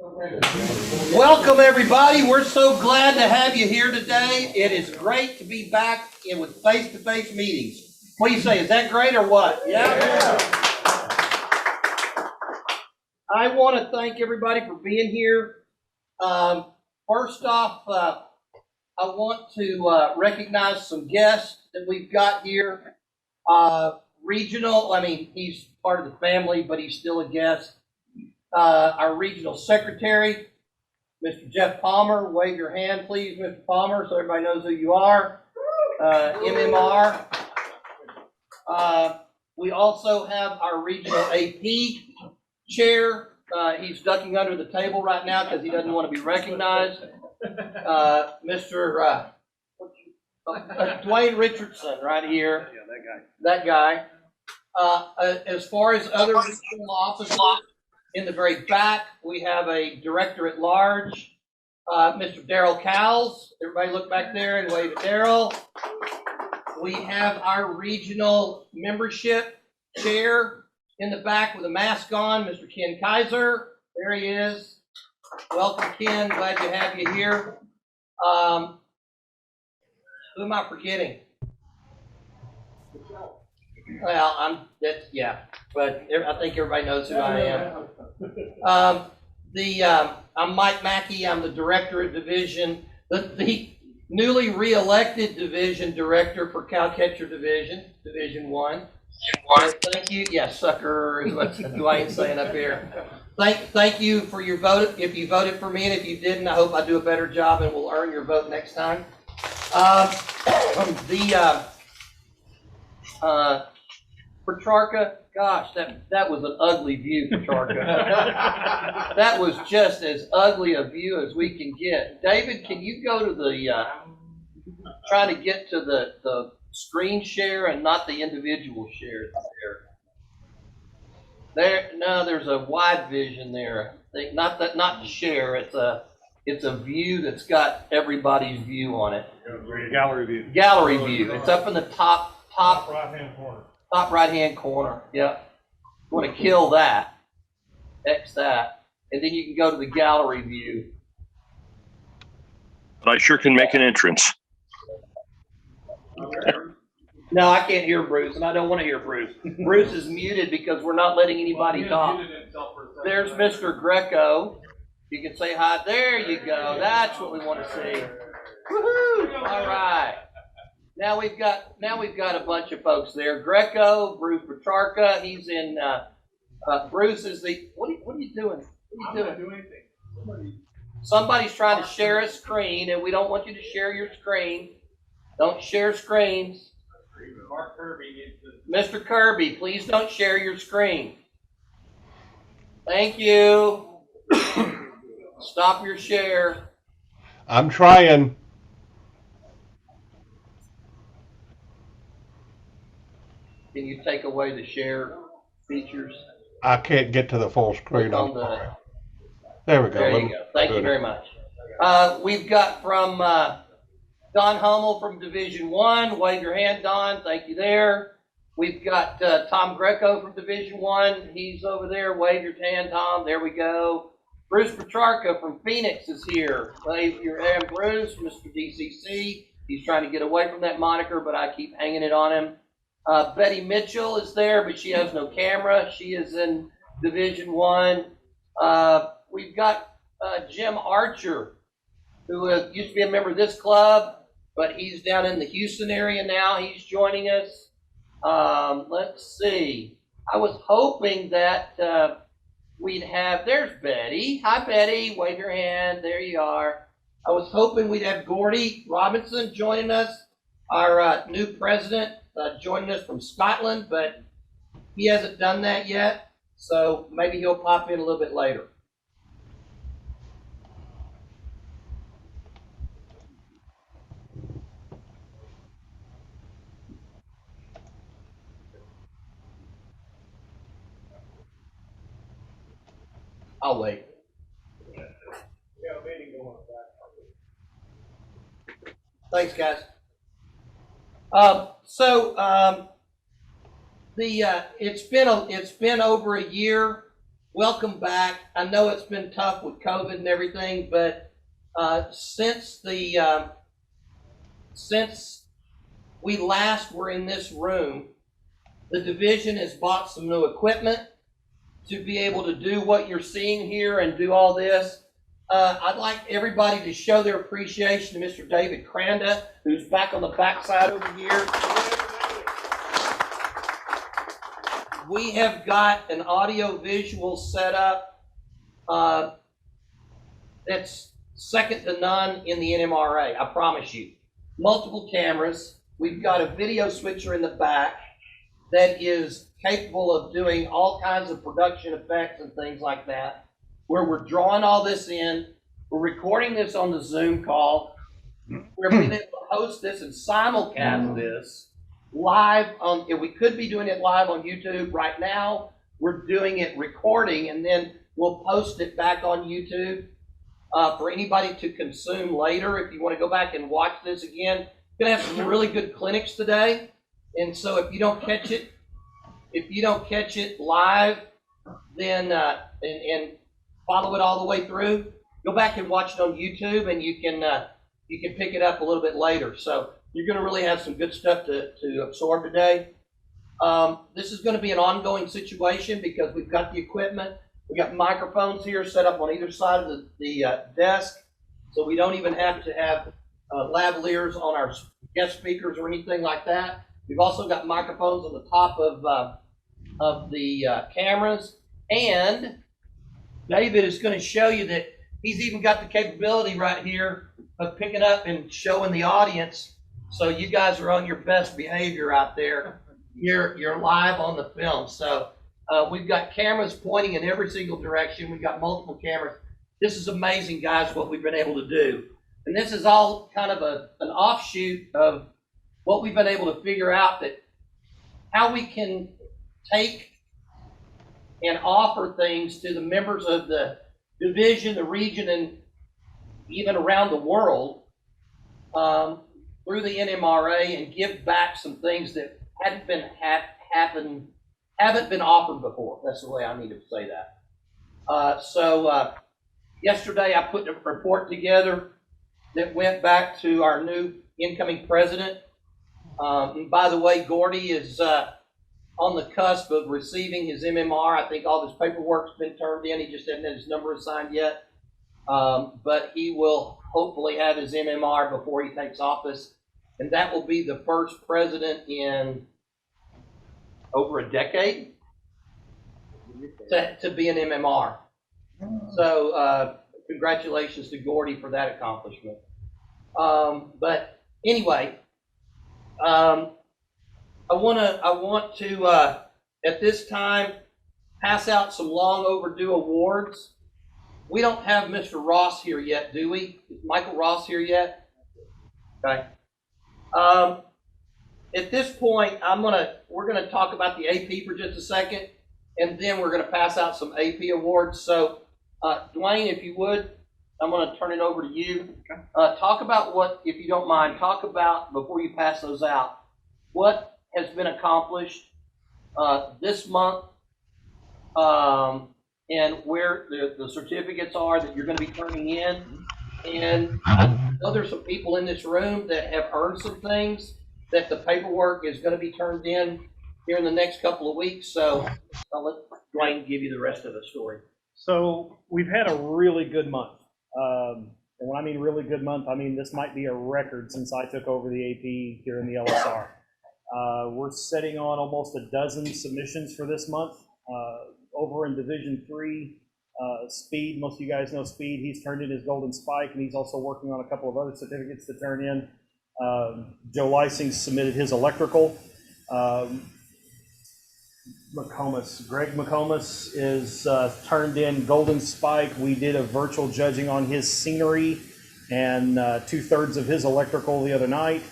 Welcome, everybody. We're so glad to have you here today. It is great to be back with face-to-face meetings. What do you say? Is that great or what? Yeah. I want to thank everybody for being here. First off, I want to recognize some guests that we've got here. He's part of the family, but he's still a guest. Our regional secretary, Mr. Jeff Palmer. Wave your hand, please, Mr. Palmer, so everybody knows who you are. MMR. We also have our regional AP chair. He's ducking under the table right now because he doesn't want to be recognized. Mr. Dwayne Richardson right here. Yeah, that guy. As far as other regional offices, in the very back, we have a director at large, Mr. Daryl Cowles. Everybody look back there and wave at Daryl. We have our regional membership chair in the back with a mask on, Mr. Ken Kaiser. There he is. Welcome, Ken. Glad to have you here. Who am I forgetting? Well, but I think everybody knows who I am. I'm Mike Mackey. I'm the director of division, the newly re-elected division director for Cowcatcher Division 1. Thank you. Yeah, sucker is what Dwayne's saying up here. Thank you for your vote. If you voted for me, and if you didn't, I hope I do a better job and will earn your vote next time. Petrarca, gosh, that was an ugly view, Petrarca. That was just as ugly a view as we can get. David, can you go to the, try to get to the screen share and not the individual shares there? No, there's a wide vision there. Not to share. It's a view that's got everybody's view on it. Gallery view. Gallery view. It's up in the top right-hand corner. Top right-hand corner. Yep. You want to kill that. X that. And then you can go to the gallery view. But I sure can make an entrance. No, I can't hear Bruce, and I don't want to hear Bruce. Bruce is muted because we're not letting anybody talk. There's Mr. Greco. You can say hi. There you go. That's what we want to see. Woohoo! All right. Now we've got a bunch of folks there. Greco, Bruce Petrarca. He's in. Bruce is the. What are you doing? What are you doing? I'm not doing anything. Somebody's trying to share a screen, and we don't want you to share your screen. Don't share screens. Mark Kirby. Mr. Kirby, please don't share your screen. Thank you. Stop your share. I'm trying. Can you take away the share features? I can't get to the full screen. There we go. There you go. Thank you very much. We've got from Don Hummel from Division 1. Wave your hand, Don. Thank you there. We've got Tom Greco from Division 1. He's over there. Wave your hand, Tom. There we go. Bruce Petrarca from Phoenix is here. Wave your hand, Bruce. Mr. DCC. He's trying to get away from that moniker, but I keep hanging it on him. Betty Mitchell is there, but she has no camera. She is in Division 1. We've got Jim Archer, who used to be a member of this club, but he's down in the Houston area now. He's joining us. Let's see. I was hoping that we'd have, there's Betty. Hi, Betty. Wave your hand. There you are. I was hoping we'd have Gordy Robinson joining us, our new president, joining us from Scotland, but he hasn't done that yet, so maybe he'll pop in a little bit later. I'll wait. Thanks, guys. It's been over a year welcome back. I know it's been tough with COVID and everything, but since we last were in this room, the division has bought some new equipment to be able to do what you're seeing here and do all this. I'd like everybody to show their appreciation to Mr. David Cranda, who's back on the backside over here. We have got an audio-visual setup that's second to none in the NMRA, I promise you. Multiple cameras. We've got a video switcher in the back that is capable of doing all kinds of production effects and things like that, where we're drawing all this in, we're recording this on the Zoom call, we're being able to host this and simulcast this live on, if we could be doing it live on YouTube right now, we're doing it recording, and then we'll post it back on YouTube for anybody to consume later. If you want to go back and watch this again, we're going to have some really good clinics today. And so if you don't catch it live, then and follow it all the way through, go back and watch it on YouTube, and you can pick it up a little bit later. So you're going to really have some good stuff to absorb today. This is going to be an ongoing situation because we've got the equipment. We got microphones here set up on either side of the desk, so we don't even have to have lavaliers on our guest speakers or anything like that. We've also got microphones on the top of the cameras, and David is going to show you that he's even got the capability right here of picking up and showing the audience. So you guys are on your best behavior out there. You're live on the film. So we've got cameras pointing in every single direction. We've got multiple cameras. This is amazing, guys, what we've been able to do. And this is all kind of an offshoot of what we've been able to figure out, that how we can take and offer things to the members of the division, the region, and even around the world through the NMRA, and give back some things that haven't been offered before. That's the way I need to say that. So yesterday I put a report together that went back to our new incoming president. And by the way, Gordy is on the cusp of receiving his MMR. I think all his paperwork's been turned in. He just hasn't had his number assigned yet. But he will hopefully have his MMR before he takes office. And that will be the first president in over a decade to be an MMR. So congratulations to Gordy for that accomplishment. But anyway, I want to at this time pass out some long overdue awards. We don't have Mr. Ross here yet, do we? Is Michael Ross here yet? Okay. At this point, we're gonna talk about the AP for just a second, and then we're gonna pass out some AP awards. So, Dwayne, if you would, I'm gonna turn it over to you. Talk about what, if you don't mind, talk about, before you pass those out, what has been accomplished this month, and where the certificates are that you're going to be turning in. And I know there's some people in this room that have earned some things that the paperwork is going to be turned in here in the next couple of weeks. So I'll let Dwayne give you the rest of the story. So we've had a really good month. And when I mean really good month, I mean this might be a record since I took over the AP here in the LSR. We're sitting on almost a dozen submissions for this month. Over in Division 3, Speed, most of you guys know Speed, he's turned in his Golden Spike, and he's also working on a couple of other certificates to turn in. Joe Lysing submitted his electrical. Greg McComas is turned in Golden Spike. We did a virtual judging on his scenery and 2/3 of his electrical the other night.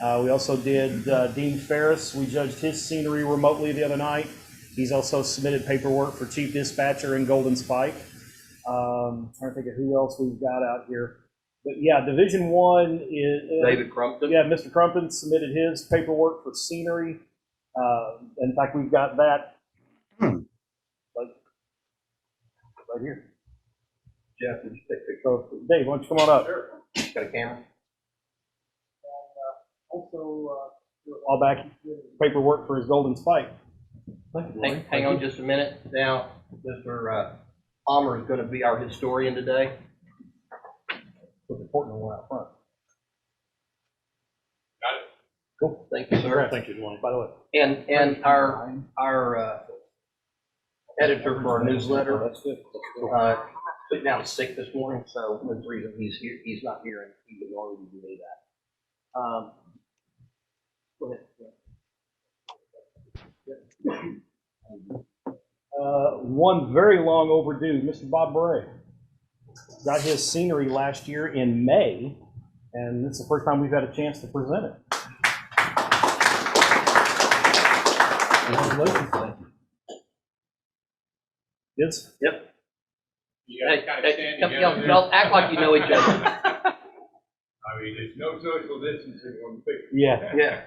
We also did Dean Ferris. We judged his scenery remotely the other night. He's also submitted paperwork for Chief Dispatcher and Golden Spike. Trying to think of who else we've got out here. But yeah, Division 1 is... David Crumpton. Yeah, Mr. Crumpton submitted his paperwork for scenery. In fact, we've got that. Right here. Jeff, would you take pictures? So, Dave, why don't you come on up? Sure. Got a camera? Also, a while back, he did paperwork for his golden spike. Hang on just a minute. Now, Mr. Palmer is going to be our historian today. With the Portland one out front. Got it. Cool. Thank you, sir. Thank you, Dwayne. By the way. And our editor for our newsletter, That's good. put down sick this morning, so that's the reason he's here. He's not here, and he would normally do that. Go ahead. One very long overdue, Mr. Bob Bray. Got his scenery last year in May, and this is the first time we've had a chance to present it. Congratulations. Yes? Yep. You guys kind of stand Come, together. y'all act like you know each other. I mean, there's no social distancing on the picture. Yeah. Yeah.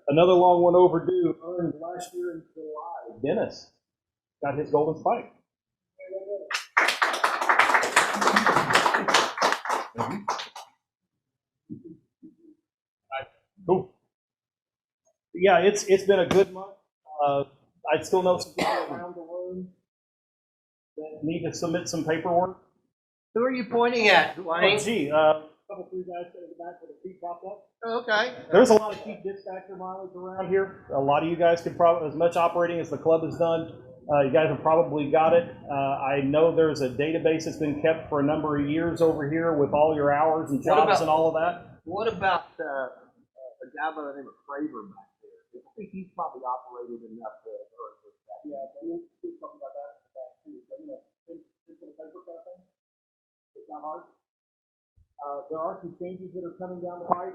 Another long one overdue, earned last year in July. Dennis got his golden spike. Cool. Yeah, it's been a good month. I still know some people around the room that need to submit some paperwork. Who are you pointing at, Oh, Dwayne? gee, a couple, three guys in the back with a feet propped up. Okay. There's a lot of cheap dispatcher mileage around here. A lot of you guys could probably, as much operating as the club has done, you guys have probably got it. I know there's a database that's been kept for a number of years over here with all your hours and What jobs about- and all of that. What about a guy by the name of Fravor back there? I think he's probably operated enough to earn this back. Yeah, we'll do something about that. It's not hard. There are some changes that are coming down the pipe.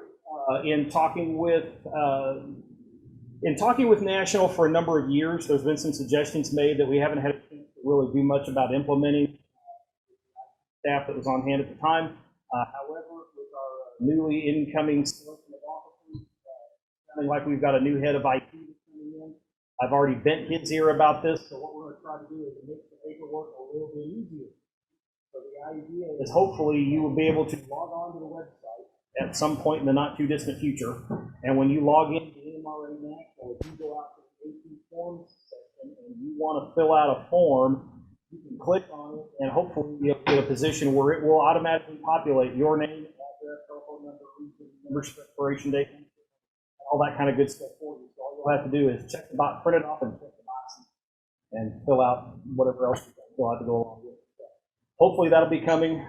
In talking with National for a number of years, there's been some suggestions made that we haven't had a chance to really do much about implementing. Staff that was on hand at the time. However, with our newly incoming selection of officers, sounding like we've got a new head of IT that's coming in. I've already bent his ear about this, so what we're going to try to do is make the paperwork a little bit easier. So the idea is hopefully you will be able to log on to the website at some point in the not too distant future. And when you log into NMRA National, if you go out to the AP Forms section and you want to fill out a form, you can click on it and hopefully you'll get a position where it will automatically populate your name, address, telephone number, membership expiration date, all that kind of good stuff for you. So all you'll have to do is check the box, print it off and check the boxes and fill out whatever else you still have to go along with it. So hopefully that'll be coming.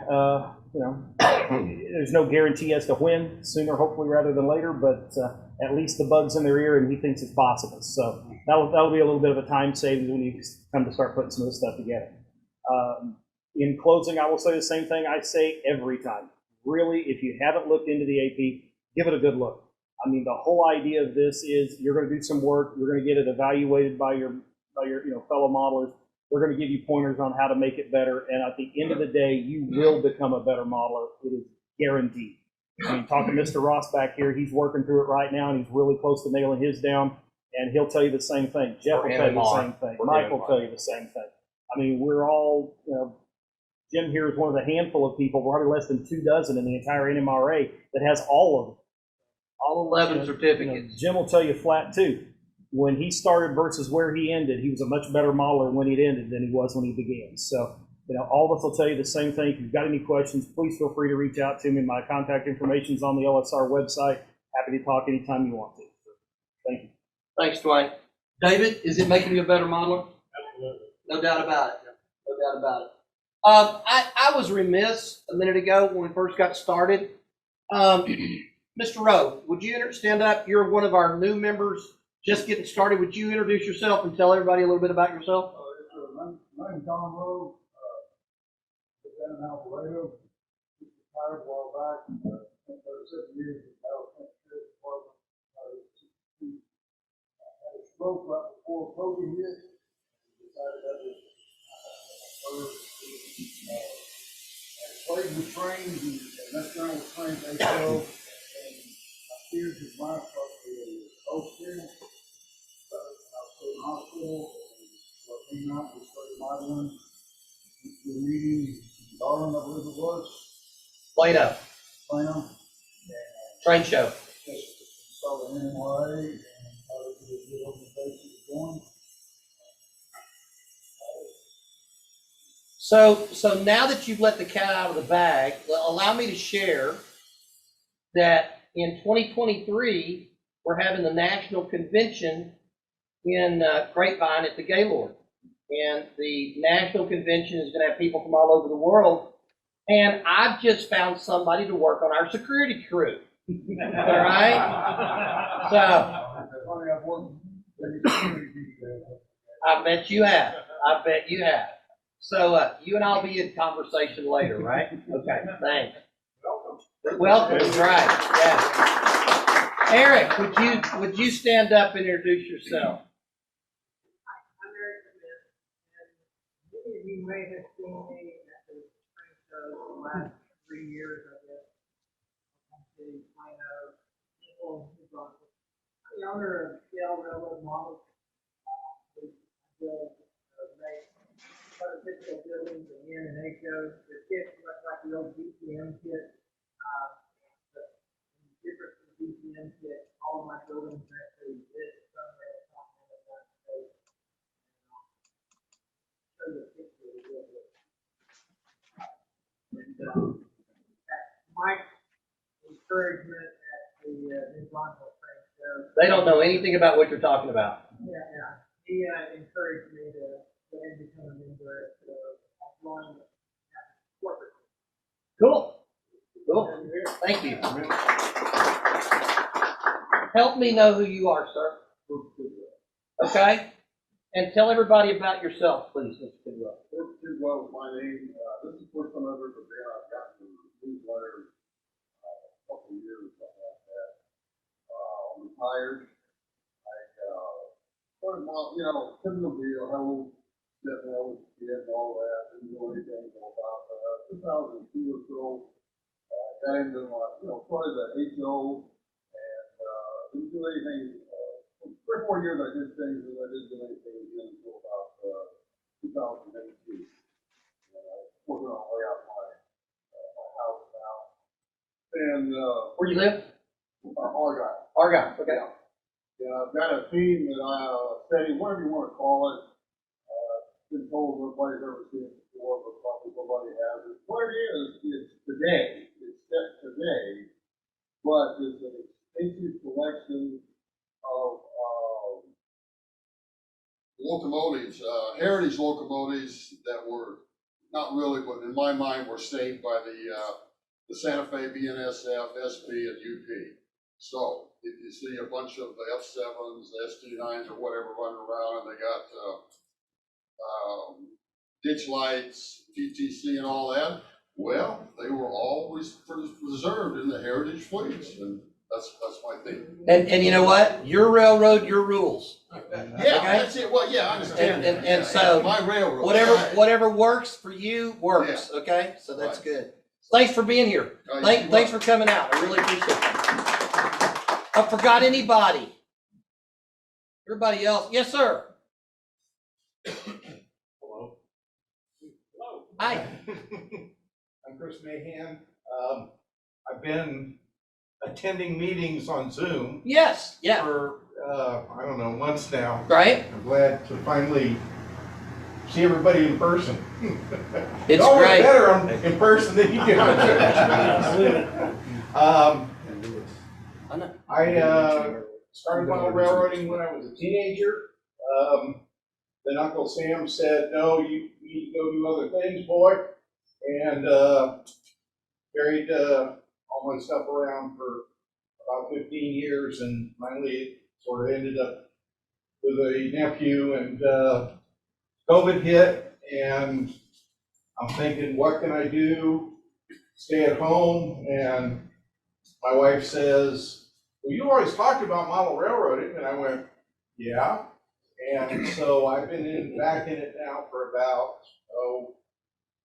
There's no guarantee as to when, sooner hopefully rather than later, but at least the bug's in their ear and he thinks it's possible. So that'll be a little bit of a time savings when you come to start putting some of this stuff together. In closing, I will say the same thing I say every time. Really, if you haven't looked into the AP, give it a good look. I mean, the whole idea of this is you're going to do some work, you're going to get it evaluated by your fellow modelers. They're going to give you pointers on how to make it better, and at the end of the day, you will become a better modeler. It is guaranteed. I mean, talking to Mr. Ross back here, he's working through it right now, and he's really close to nailing his down, and he'll tell you the same thing. Jeff will tell you the same thing. Mike will tell you the same thing. I mean, we're all, Jim here is one of the handful of people, probably less than 24 in the entire NMRA, that has all of them. All 11 certificates. Jim will tell you flat too. When he started versus where he ended, he was a much better modeler when he ended than he was when he began. So, all of us will tell you the same thing. If you've got any questions, please feel free to reach out to me. My contact information is on the LSR website. Happy to talk anytime you want to. Thank you. Thanks, Dwayne. David, is it making you a better modeler? Absolutely. No doubt about it. No doubt about it. I was remiss a minute ago when we first got started. Mr. Rowe, would you stand up? You're one of our new members just getting started. Would you introduce yourself and tell everybody a little bit about yourself? My name's Don Rowe. I've been in Alvarado. Retired a while back. Spent 37 years in the California Sheriff's Department. I had a stroke right before COVID hit. Decided that was played with trains and messed around with trains myself. And my fears of mine started to both experience. I was in the hospital and what came out was started modeling. the meeting, Darwin, I believe it was, Plano, Plano. train show. Just saw the NYA and thought it was a good organization to join. So now that you've let the cat out of the bag, allow me to share that in 2023, we're having the national convention in Grapevine at the Gaylord. And the national convention is going to have people from all over the world. And I've just found somebody to work on our security crew. All right? So Funny, I've worked with the community detail. I bet you have. I bet you have. So you and I'll be in conversation later, right? Okay, thanks. Welcome. That's right. Yeah. Eric, would you stand up and introduce yourself? I'm Eric Smith, and many of you may have seen me at the train show the last 3 years, I guess. I'm the Plano, people who brought it. I'm the owner of Shell Railroad Models. We build, make artificial buildings and in and A shows. The kits look like the old BCM kit. But in different from the BCM kit, all of my buildings actually exist somewhere in the United States. Show you a picture of it. And at Mike's encouragement at the New Bronco train show. They don't know anything about what you're talking about. Yeah. He encouraged me to go ahead and become a member at join corporate. Cool. Thank you. Help me know who you are, sir. Okay? And tell everybody about yourself, please, Mr. Tidwell. Tidwell is my name. This is the first time I've ever been. I've gotten the newsletter a couple of years, something like that. I'm retired. I started out, typical deal, how getting old, kids, all that, didn't know anything about 2002 or so. Got into probably the HO and didn't do anything. 3 or 4 years I did things, and I didn't do anything again until about 2018. Working on way out my house now. And Where you live? Argyle. Argyle. Okay. Yeah, I've got a team that I study, whatever you want to call it. Been told nobody's ever seen it before, but probably nobody has it. What it is today. It's set today, but it's an extensive collection of locomotives, heritage locomotives that were not really, but in my mind, were saved by the Santa Fe, BNSF, SP, and UP. So if you see a bunch of the F7s, ST9s, or whatever running around, and they got ditch lights, TTC, and all that, well, they were always preserved in the heritage fleets, and that's my thing. And you know what? Your railroad, your rules. Yeah, okay? that's it. Well, yeah, I understand. And so my railroad, whatever works for you works. Yeah. Okay, so that's good. Thanks for being here. Thanks for coming out. I really appreciate that. I forgot anybody? Everybody else? Yes, sir. Hello. Hi. I'm Chris Mahan. I've been attending meetings on Zoom Yes. Yeah. for, I don't know, months now. Right. I'm glad to finally see everybody in person. It's always great. better in person than you do on Zoom. I started model railroading when I was a teenager. Then Uncle Sam said, no, you need to go do other things, boy. And carried all my stuff around for about 15 years, and finally it sort of ended up with a nephew, and COVID hit, and I'm thinking, what can I do? Stay at home, and my wife says, well, you always talked about model railroading, and I went, yeah. And so I've been back in it now for about a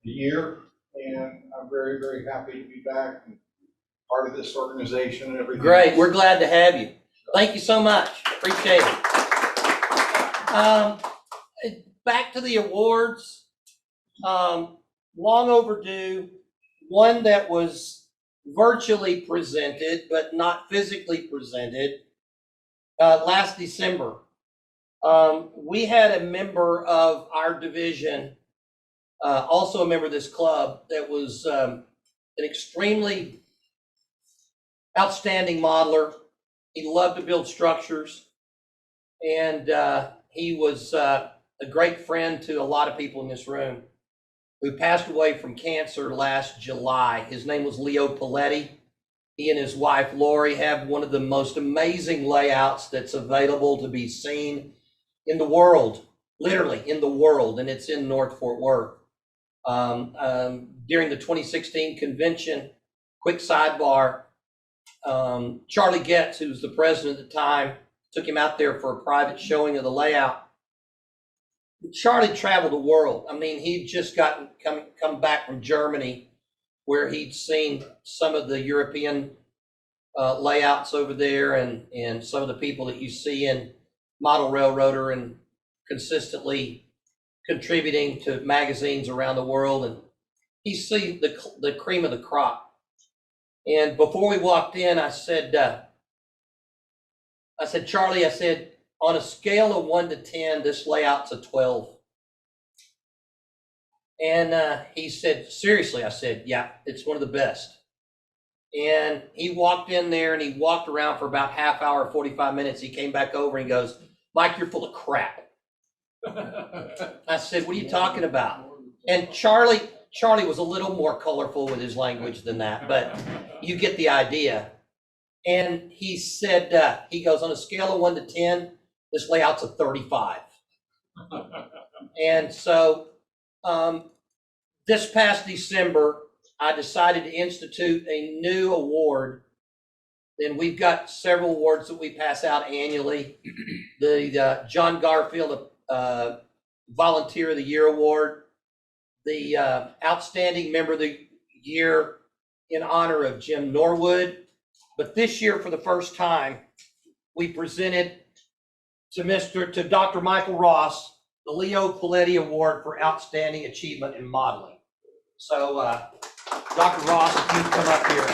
year, and I'm very, very happy to be back and part of this organization and everything. Great. We're glad to have you. Thank you so much. Appreciate it. Back to the awards. long overdue, one that was virtually presented but not physically presented last December. We had a member of our division, also a member of this club, that was an extremely outstanding modeler. He loved to build structures, and he was a great friend to a lot of people in this room, who passed away from cancer last July. His name was Leo Paletti. He and his wife, Lori, have one of the most amazing layouts that's available to be seen in the world, literally in the world, and it's in North Fort Worth. During the 2016 convention, quick sidebar, Charlie Getz, who was the president at the time, took him out there for a private showing of the layout. Charlie traveled the world. I mean, he'd just come back from Germany, where he'd seen some of the European layouts over there, and some of the people that you see in Model Railroader and consistently contributing to magazines around the world. And he's seen the cream of the crop. And before we walked in, I said, Charlie, I said, on a scale of 1 to 10, this layout's a 12. And he said, seriously? I said, yeah, it's one of the best. And he walked in there and he walked around for about half hour, 45 minutes. He came back over and he goes, Mike, you're full of crap. I said, what are you talking about? And Charlie was a little more colorful with his language than that, but you get the idea. And he said, he goes, on a scale of 1 to 10, this layout's a 35. And so this past December, I decided to institute a new award. And we've got several awards that we pass out annually. The John Garfield Volunteer of the Year Award, the Outstanding Member of the Year in honor of Jim Norwood. But this year, for the first time, we presented to Dr. Michael Ross the Leo Paletti Award for Outstanding Achievement in Modeling. So, Dr. Ross, if you'd come up here.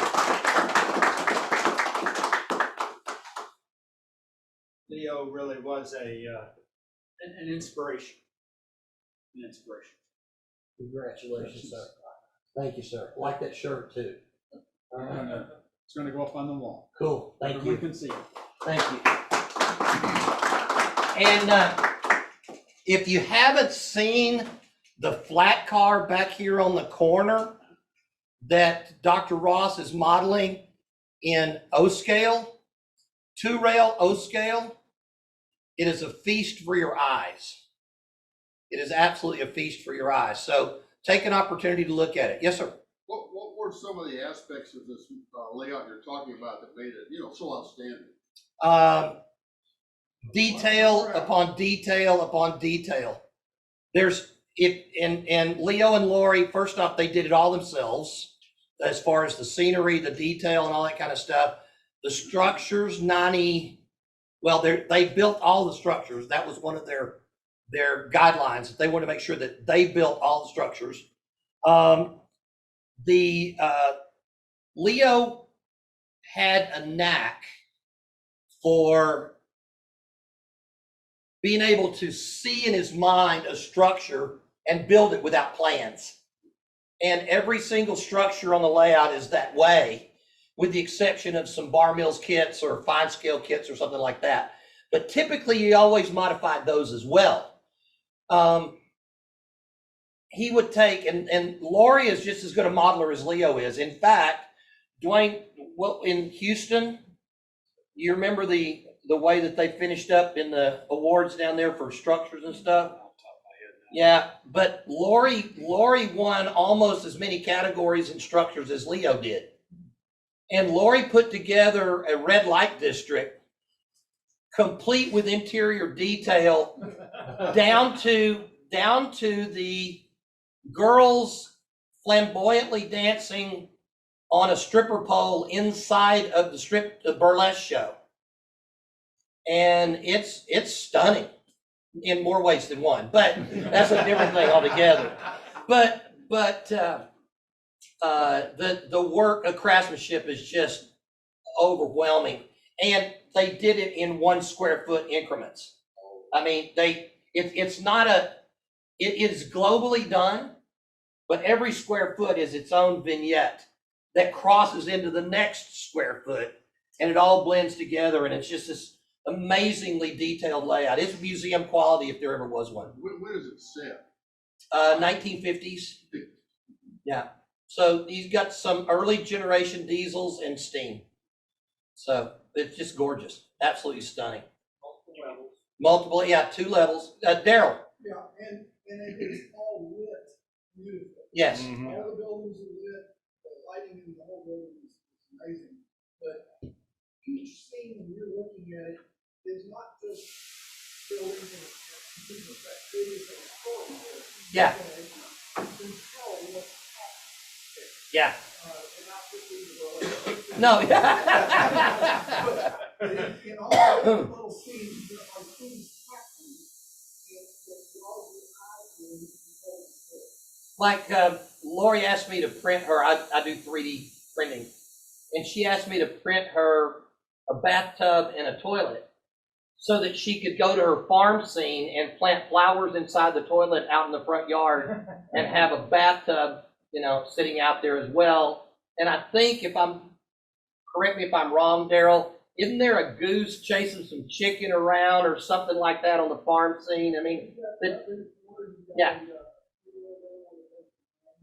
Leo really was an inspiration. An inspiration. Congratulations, sir. Thank you, sir. Like that shirt, too. It's going to go up on the wall. Cool. Thank you. Everyone can see it. Thank you. And if you haven't seen the flat car back here on the corner that Dr. Ross is modeling in O-scale, 2-rail O-scale, it is a feast for your eyes. It is absolutely a feast for your eyes. So take an opportunity to look at it. Yes, sir. What were some of the aspects of this layout you're talking about that made it, so outstanding? Detail upon detail upon detail. There's it, and Leo and Lori, first off, they did it all themselves as far as the scenery, the detail, and all that kind of stuff. The structures, they built all the structures. That was one of their guidelines. They wanted to make sure that they built all the structures. Leo had a knack for being able to see in his mind a structure and build it without plans. And every single structure on the layout is that way, with the exception of some bar mills kits or fine scale kits or something like that. But typically he always modified those as well. He would take, and Lori is just as good a modeler as Leo is. In fact, Dwayne, in Houston, you remember the way that they finished up in the awards down there for structures and stuff? Yeah, but Lori won almost as many categories in structures as Leo did. And Lori put together a red light district complete with interior detail down to the girls flamboyantly dancing on a stripper pole inside of the burlesque show. And it's stunning in more ways than one, but that's a different thing altogether. But but the work of craftsmanship is just overwhelming, and they did it in 1 square foot increments. I mean, it's not it is globally done, but every square foot is its own vignette that crosses into the next square foot, and it all blends together, and it's just this amazingly detailed layout. It's museum quality if there ever was one. When is it set? 1950s. Yeah. So he's got some early generation diesels and steam. So it's just gorgeous. Absolutely stunning. Multiple, yeah, 2 levels. Daryl. Yeah, and it's all lit beautifully. Yes. Mhm. All the buildings are lit, the lighting in the whole building is amazing. But each scene, when you're looking at it, is not just buildings and people that videos and stories. Yeah. You can tell what's happening. Yeah. And not just these No. But in all the little scenes, there are things happening. And that draws your eyes and you can tell it's good. Like Lori asked me to print her, I do 3D printing, and she asked me to print her a bathtub and a toilet so that she could go to her farm scene and plant flowers inside the toilet out in the front yard and have a bathtub, sitting out there as well. And I think correct me if I'm wrong, Daryl, isn't there a goose chasing some chicken around or something like that on the farm scene? I mean, yeah.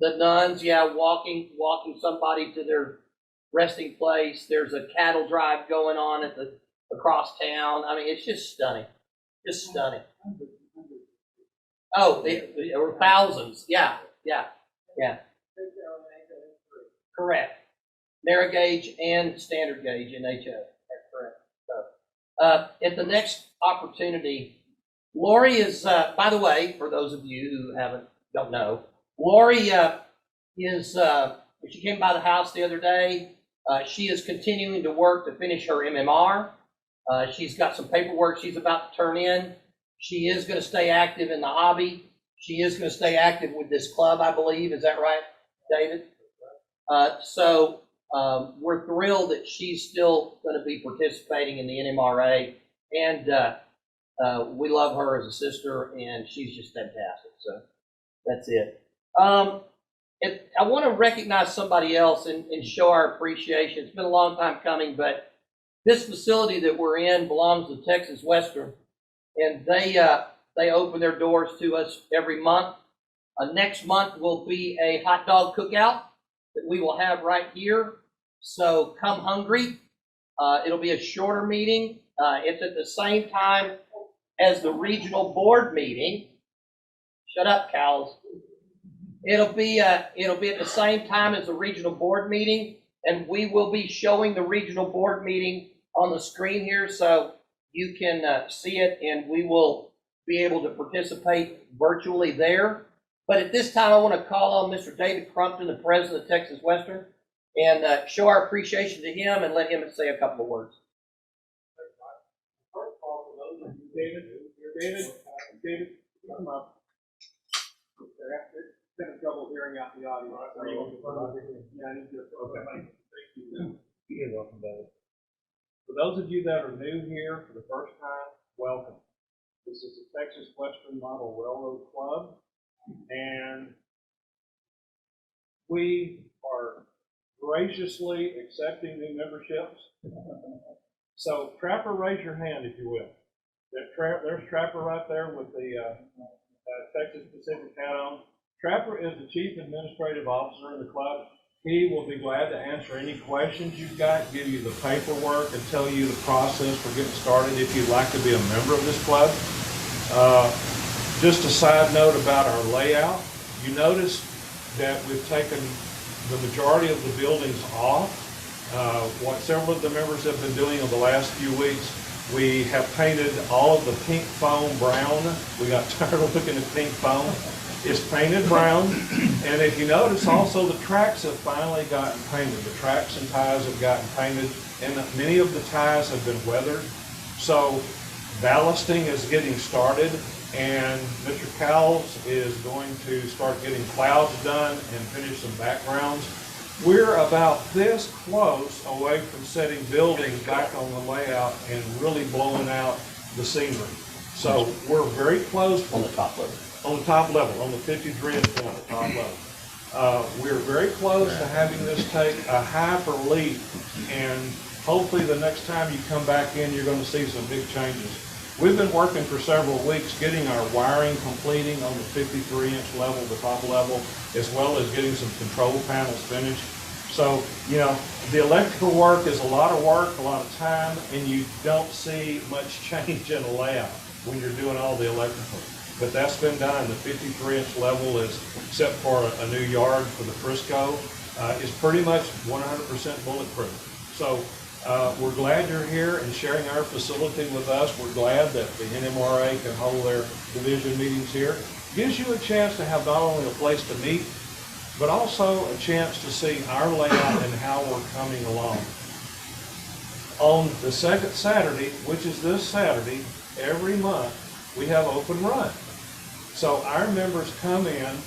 The nuns, yeah, walking somebody to their resting place. There's a cattle drive going on across town. I mean, it's just stunning. Just stunning. Oh, there were thousands. Yeah. Correct. Narrow gauge and standard gauge in HO. That's correct. So, at the next opportunity, Lori is, by the way, for those of you who don't know, Lori she came by the house the other day. She is continuing to work to finish her MMR. She's got some paperwork she's about to turn in. She is going to stay active in the hobby. She is going to stay active with this club, I believe. Is that right, David? So we're thrilled that she's still going to be participating in the NMRA, and we love her as a sister, and she's just fantastic. So that's it. I want to recognize somebody else and show our appreciation. It's been a long time coming, but this facility that we're in belongs to Texas Western, and they open their doors to us every month. Next month will be a hot dog cookout that we will have right here. So come hungry. It'll be a shorter meeting. It's at the same time as the regional board meeting. Shut up, cows. It'll be at the same time as the regional board meeting, and we will be showing the regional board meeting on the screen here, so you can see it, and we will be able to participate virtually there. But at this time, I want to call on Mr. David Crumpton, the president of Texas Western, and show our appreciation to him and let him say a couple of words. First of all, for those of you, David, come up. They're having trouble hearing out the audience. Yeah, I need to. Okay. Thank you. You're welcome, David. For those of you that are new here for the first time, welcome. This is the Texas Western Model Railroad Club, and we are graciously accepting new memberships. So, Trapper, raise your hand if you will. There's Trapper right there with the Texas Pacific hat on. Trapper is the Chief Administrative Officer in the club. He will be glad to answer any questions you've got, give you the paperwork, and tell you the process for getting started if you'd like to be a member of this club. Just a side note about our layout. You notice that we've taken the majority of the buildings off. What several of the members have been doing over the last few weeks, we have painted all of the pink foam brown. We got tired of looking at pink foam. It's painted brown, and if you notice, also the tracks have finally gotten painted. The tracks and ties have gotten painted, and many of the ties have been weathered. So ballasting is getting started. And Mr. Cowles is going to start getting clouds done and finish some backgrounds. We're about this close away from setting buildings back on the layout and really blowing out the scenery. So we're very close. On the top level. On the top level, on the 53-inch one, the top level. We're very close to having this take a hyper leap, and hopefully the next time you come back in, you're going to see some big changes. We've been working for several weeks getting our wiring completing on the 53-inch level, the top level, as well as getting some control panels finished. So, you know, the electrical work is a lot of work, a lot of time, and you don't see much change in the layout when you're doing all the electrical. But that's been done. The 53-inch level is, except for a new yard for the Frisco, is pretty much 100% bulletproof. So we're glad you're here and sharing our facility with us. We're glad that the NMRA can hold their division meetings here. Gives you a chance to have not only a place to meet, but also a chance to see our layout and how we're coming along. On the second Saturday, which is this Saturday, every month, we have open run. So our members come in,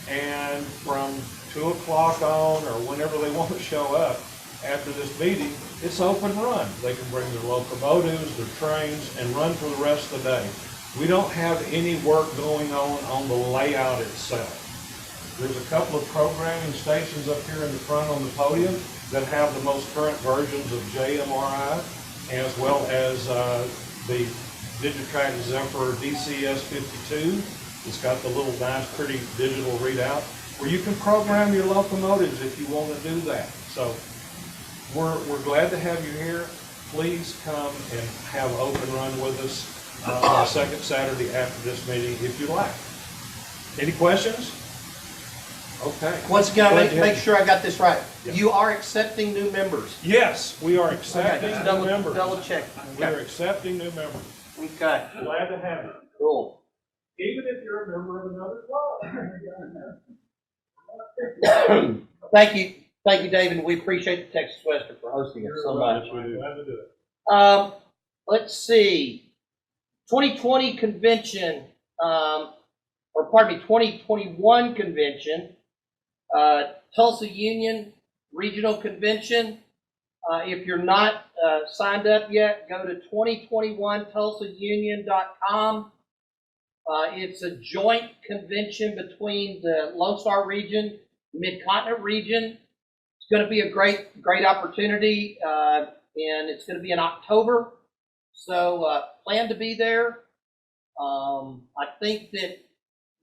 and from 2 o'clock on, or whenever they want to show up after this meeting, it's open run. They can bring their locomotives, their trains, and run for the rest of the day. We don't have any work going on the layout itself. There's a couple of programming stations up here in the front on the podium that have the most current versions of JMRI, as well as the Digitrack Zephyr DCS52. It's got the little nice, pretty digital readout where you can program your locomotives if you want to do that. So we're glad to have you here. Please come and have open run with us on the second Saturday after this meeting if you like. Any questions? Okay. Once again, make sure I got this right. Yeah. You are accepting new members. Yes, we are accepting Okay, new members. double check. We are accepting new members. Okay, Glad to have you. cool. Even if you're a member of another club. Thank you, David. We appreciate the Texas Western for hosting us so much. Glad to do it. Let's see. 2020 convention, or pardon me, 2021 convention, Tulsa Union Regional Convention. If you're not signed up yet, go to 2021tulsaunion.com. It's a joint convention between the Lone Star region, Mid-Continent region. It's going to be a great opportunity, and it's going to be in October. So plan to be there. I think that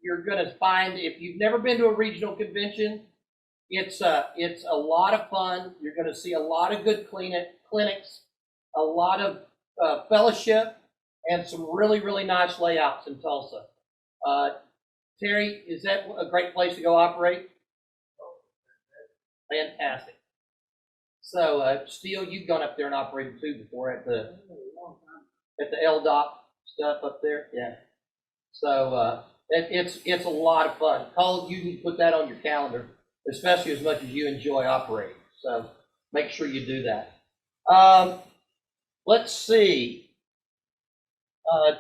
you're going to find, if you've never been to a regional convention, it's a lot of fun. You're going to see a lot of good clinics, a lot of fellowship, and some really, really nice layouts in Tulsa. Terry, is that a great place to go operate? Fantastic. So, Steele, you've gone up there and operated too before at the LDOT stuff up there. Yeah. So it's a lot of fun. Cole, you can put that on your calendar, especially as much as you enjoy operating. So make sure you do that. Let's see.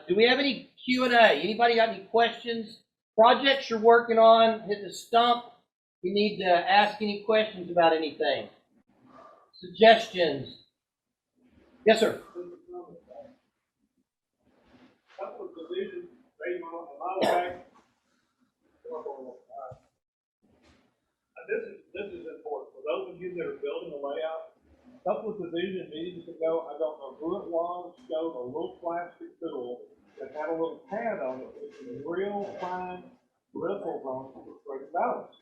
Do we have any Q&A? Anybody got any questions? Projects you're working on, hit the stump. You need to ask any questions about anything. Suggestions? Yes, sir. Couple of divisions, maybe a while back. This is important. For those of you that are building a layout, a couple of division meetings ago, I don't know who it was, showed a little plastic tool that had a little pad on it with some real fine ripples on it for spread balance.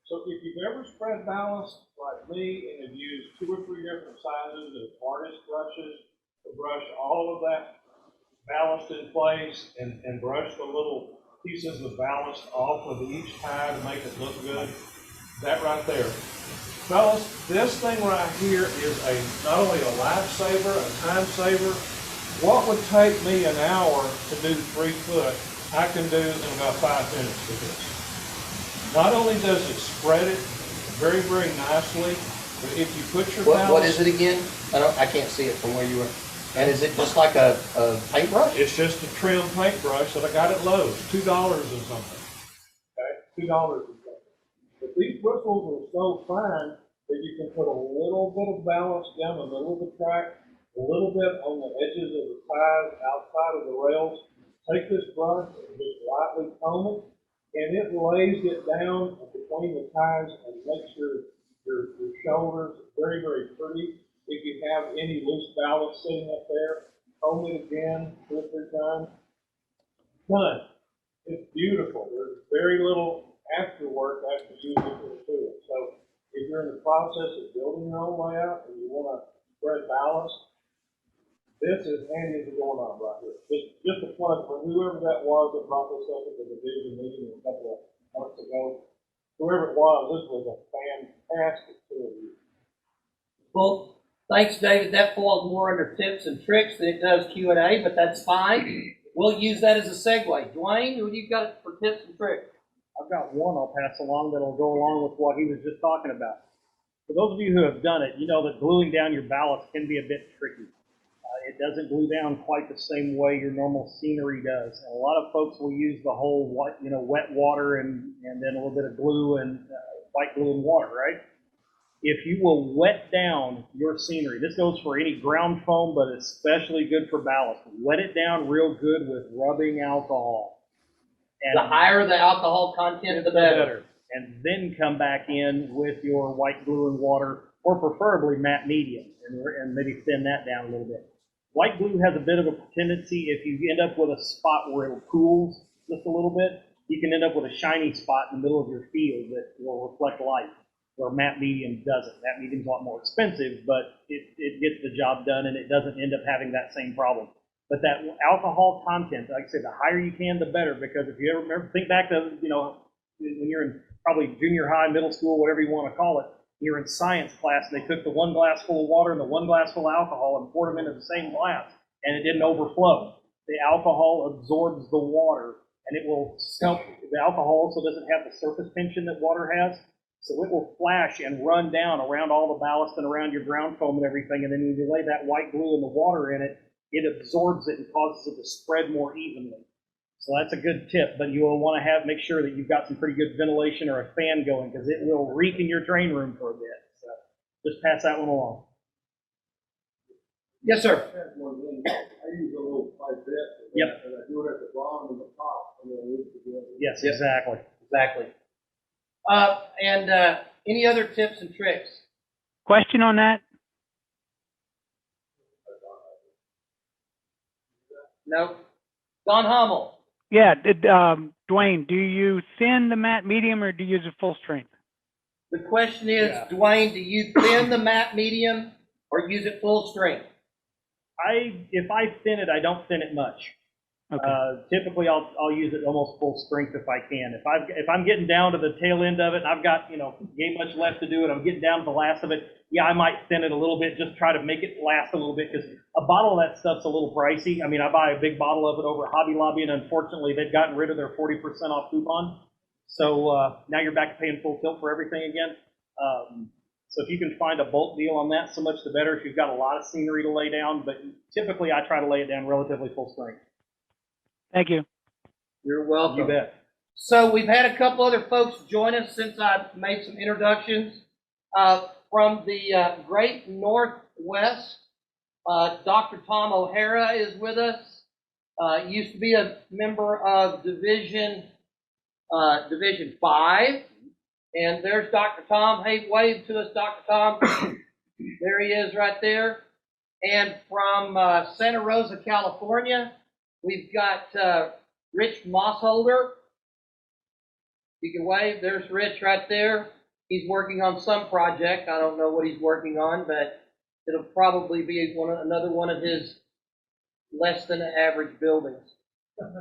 So if you've ever spread ballast like me and have used 2 or 3 different sizes of artist brushes to brush all of that ballast in place and brush the little pieces of ballast off of each tie to make it look good, that right there. Fellas, this thing right here is not only a lifesaver, a time saver. What would take me an hour to do 3 foot, I can do in about 5 minutes with this. Not only does it spread it very, very nicely, but if you put your ballast... What is it again? I can't see it from where you were. And is it just like a paintbrush? It's just a trim paintbrush that I got at Lowe's, $2 and something. Okay, $2 and something. But these bristles are so fine that you can put a little bit of balance down the middle of the track, a little bit on the edges of the sides, outside of the rails. Take this brush and just lightly comb it, and it lays it down between the ties and makes your shoulders very, very pretty. If you have any loose ballast sitting up there, comb it again 2 or 3 times. Done. It's beautiful. There's very little afterwork after you get to it. So if you're in the process of building your own layout and you want to spread ballast, this is handy as a doorknob right here. Just a plug for whoever that was that brought this up at the division meeting a couple of months ago. Whoever it was, this was a fantastic tool. Well, thanks, David. That falls more under tips and tricks than it does Q&A, but that's fine. We'll use that as a segue. Dwayne, what do you got for tips and tricks? I've got one I'll pass along that'll go along with what he was just talking about. For those of you who have done it, you know that gluing down your ballast can be a bit tricky. It doesn't glue down quite the same way your normal scenery does. And a lot of folks will use the whole wet water and then a little bit of glue and white glue and water, right? If you will wet down your scenery, this goes for any ground foam, but especially good for ballast. Wet it down real good with rubbing alcohol. And The higher the alcohol content, the better. And then come back in with your white glue and water, or preferably matte medium, and maybe thin that down a little bit. White glue has a bit of a tendency, if you end up with a spot where it cools just a little bit, you can end up with a shiny spot in the middle of your field that will reflect light, where matte medium doesn't. Matte medium's a lot more expensive, but it gets the job done and it doesn't end up having that same problem. But that alcohol content, like I said, the higher you can, the better, because if you ever remember, think back to, when you're in probably junior high, middle school, whatever you want to call it, you're in science class, and they took the 1 glass full of water and the 1 glass full of alcohol and poured them into the same glass, and it didn't overflow. The alcohol absorbs the water, and it will help. The alcohol also doesn't have the surface tension that water has, so it will flash and run down around all the ballast and around your ground foam and everything, and then when you lay that white glue and the water in it, it absorbs it and causes it to spread more evenly. So that's a good tip, but you will want to make sure that you've got some pretty good ventilation or a fan going, because it will reek in your train room for a bit. So just pass that one along. Yes, sir. That's one thing. I use a little pipette. Yep. And I do it at the bottom and the top, and then I leave it together. Yes, exactly. Exactly. And any other tips and tricks? Question on that? No? Don Hummel. Yeah, Dwayne, do you thin the matte medium or do you use a full strength? The question is, Dwayne, do you thin the matte medium or use it full strength? If I thin it, I don't thin it much. Okay. Typically, I'll use it almost full strength if I can. If I'm getting down to the tail end of it, and I've got ain't much left to do, and I'm getting down to the last of it, yeah, I might thin it a little bit, just try to make it last a little bit, because a bottle of that stuff's a little pricey. I mean, I buy a big bottle of it over at Hobby Lobby, and unfortunately, they've gotten rid of their 40% off coupon. So now you're back to paying full tilt for everything again. So if you can find a bulk deal on that, so much the better if you've got a lot of scenery to lay down. But typically, I try to lay it down relatively full strength. Thank you. You're welcome. You bet. So we've had a couple other folks join us since I've made some introductions. From the Great Northwest, Dr. Tom O'Hara is with us. Used to be a member of Division 5. And there's Dr. Tom. Hey, wave to us, Dr. Tom. There he is right there. And from Santa Rosa, California, we've got Rich Mossholder. You can wave. There's Rich right there. He's working on some project. I don't know what he's working on, but it'll probably be another one of his less than average buildings.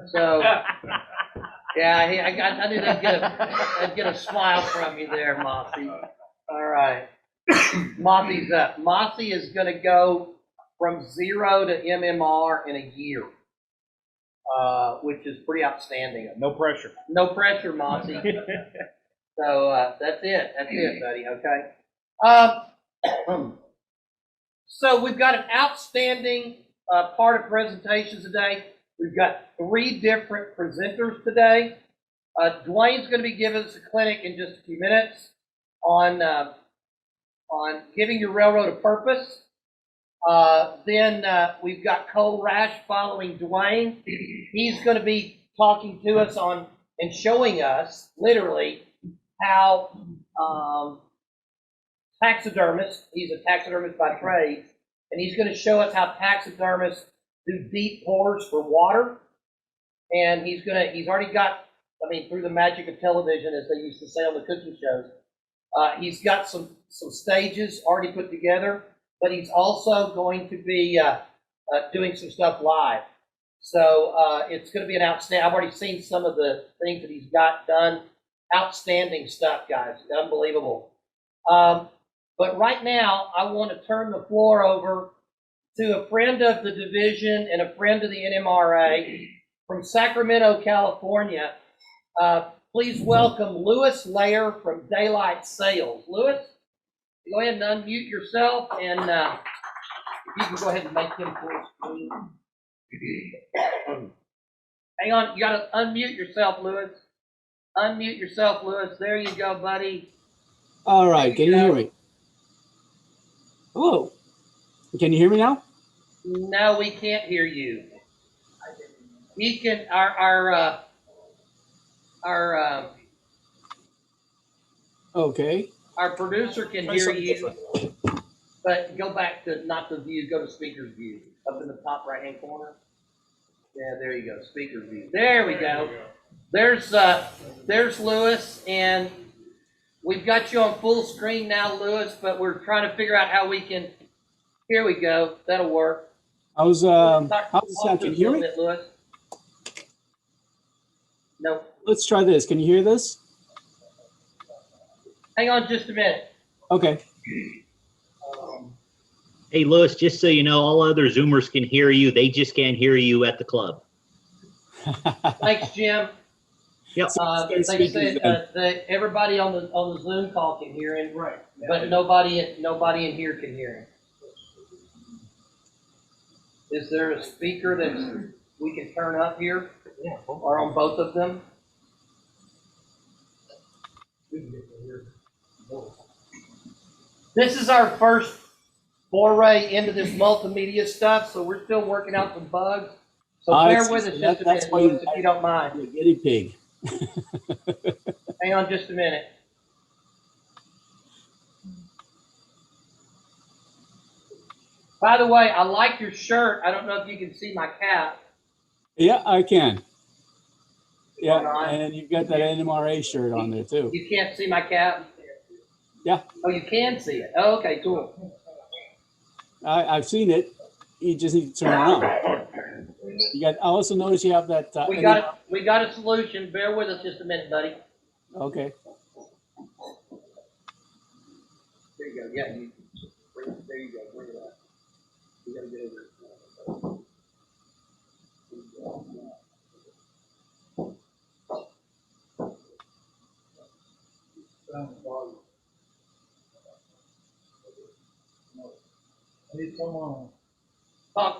So, yeah, I knew I'd get a smile from you there, Mossy. All right. Mossy's up. Mossy is going to go from 0 to MMR in a year, which is pretty outstanding. No pressure. No pressure, Mossy. So that's it. That's it, buddy. Okay. So we've got an outstanding part of presentations today. We've got 3 different presenters today. Dwayne's going to be giving us a clinic in just a few minutes on giving your railroad a purpose. Then we've got Cole Rash following Dwayne. He's going to be talking to us on and showing us literally how taxidermists, he's a taxidermist by trade, and he's going to show us how taxidermists do deep pours for water. And he's already got, I mean, through the magic of television, as they used to say on the cooking shows, he's got some stages already put together, but he's also going to be doing some stuff live. So it's going to be an outstanding, I've already seen some of the things that he's got done. Outstanding stuff, guys. Unbelievable. But right now, I want to turn the floor over to a friend of the division and a friend of the NMRA from Sacramento, California. Please welcome Luis Laur from Daylight Sales. Luis, go ahead and unmute yourself, and if you can go ahead and make him full screen. Hang on, you got to unmute yourself, Luis. Unmute yourself, Luis. There you go, buddy. All right, can you hear me? Hello. Can you hear me now? No, we can't hear you. He can. Okay. Our producer can hear you, but go back to not the view. Go to speaker's view up in the top right-hand corner. Yeah, there you go. Speaker's view. There we go. There's Luis, and we've got you on full screen now, Luis. But we're trying to figure out how we can. Here we go. That'll work. How's the sound? Can you hear me? Bit, Luis. No. Let's try this. Can you hear this? Hang on just a minute. Okay. Hey, Luis, just so you know, all other Zoomers can hear you. They just can't hear you at the club. Thanks, Jim. Yep. They said that everybody on the Zoom call can hear him, right? But nobody in here can hear him. Is there a speaker that we can turn up here, or on both of them? This is our first foray into this multimedia stuff, so we're still working out some bugs. So bear with us just a minute, Luis, if you don't mind. Guinea pig. Hang on just a minute. By the way, I like your shirt. I don't know if you can see my cap. Yeah, I can. Yeah, and you've got that NMRA shirt on there too. You can't see my cap? Yeah. Oh, you can see it. Oh, okay, cool. I've seen it. You just need to turn it on. You got. I also noticed you have that. We got a solution. Bear with us just a minute, buddy. Okay. There you go. Yeah, there you go. Bring it up. You gotta get over it.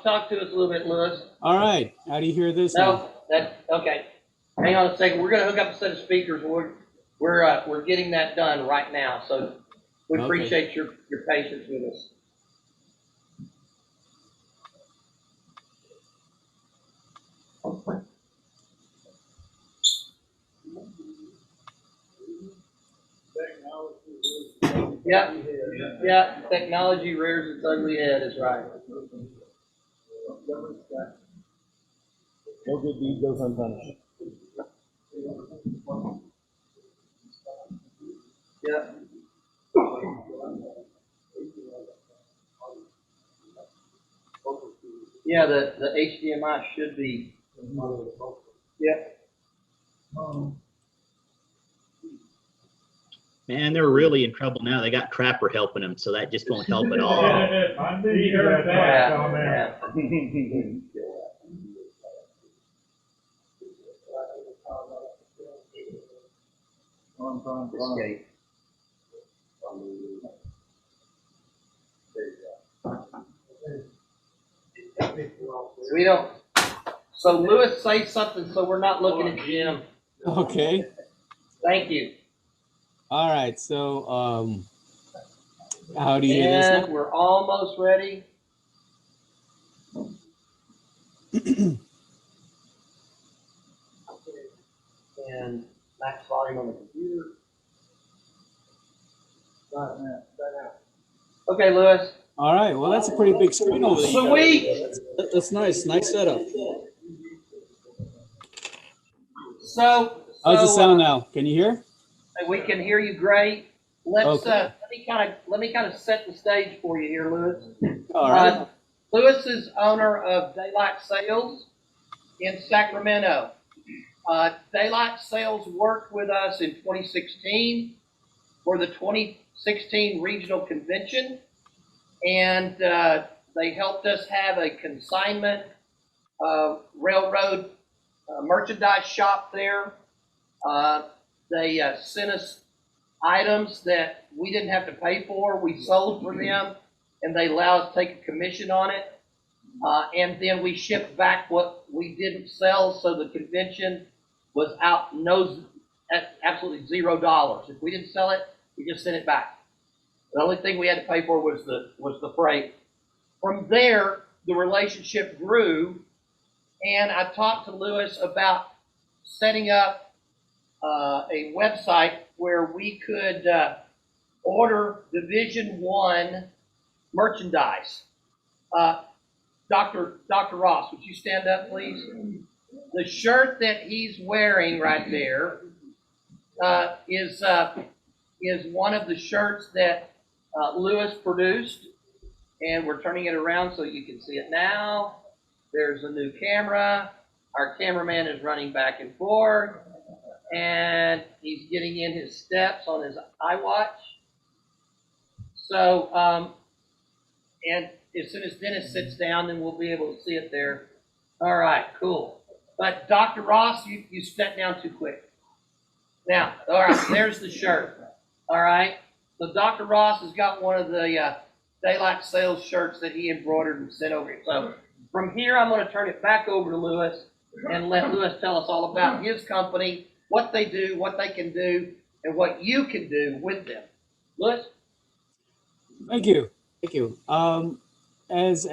Talk to us a little bit, Luis. All right. How do you hear this? No, that's okay. Hang on a second. We're gonna hook up a set of speakers. We're getting that done right now. So we appreciate your patience with us. Yeah. Technology rears its ugly head. Is right. No good deed goes unpunished. Yeah. Yeah, the HDMI should be. Yep. Man, they're really in trouble now. They got Trapper helping them, so that just won't help at all. I knew you heard that comment. Escape. We don't. So Lewis, say something so we're not looking at Jim. Okay. Thank you. All right. So, how do you hear this And now? we're almost ready. And max volume on the computer. Right now. Okay, Lewis. All right. Well, that's a pretty big screen over there. Sweet. That's nice. Nice setup. So How's the sound now? Can you hear? we can hear you great. Let's Okay. let me kind of set the stage for you here, Lewis. All right. Lewis is owner of Daylight Sales in Sacramento. Daylight Sales worked with us in 2016 for the 2016 regional convention, and they helped us have a consignment railroad merchandise shop there. They sent us items that we didn't have to pay for. We sold for them, and they allowed us to take a commission on it. And then we shipped back what we didn't sell, so the convention was out at absolutely $0. If we didn't sell it, we just sent it back. The only thing we had to pay for was the freight. From there, the relationship grew, and I talked to Lewis about setting up a website where we could order Division I merchandise. Dr. Ross, would you stand up, please? The shirt that he's wearing right there is one of the shirts that Lewis produced, and we're turning it around so you can see it now. There's a new camera. Our cameraman is running back and forth, and he's getting in his steps on his iWatch. So, and as soon as Dennis sits down, then we'll be able to see it there. All right, cool. But Dr. Ross, you stepped down too quick. Now, all right, there's the shirt. All right. So Dr. Ross has got one of the Daylight Sales shirts that he embroidered and sent over here. So from here, I'm going to turn it back over to Lewis and let Lewis tell us all about his company, what they do, what they can do, and what you can do with them. Lewis? Thank you. Thank you. As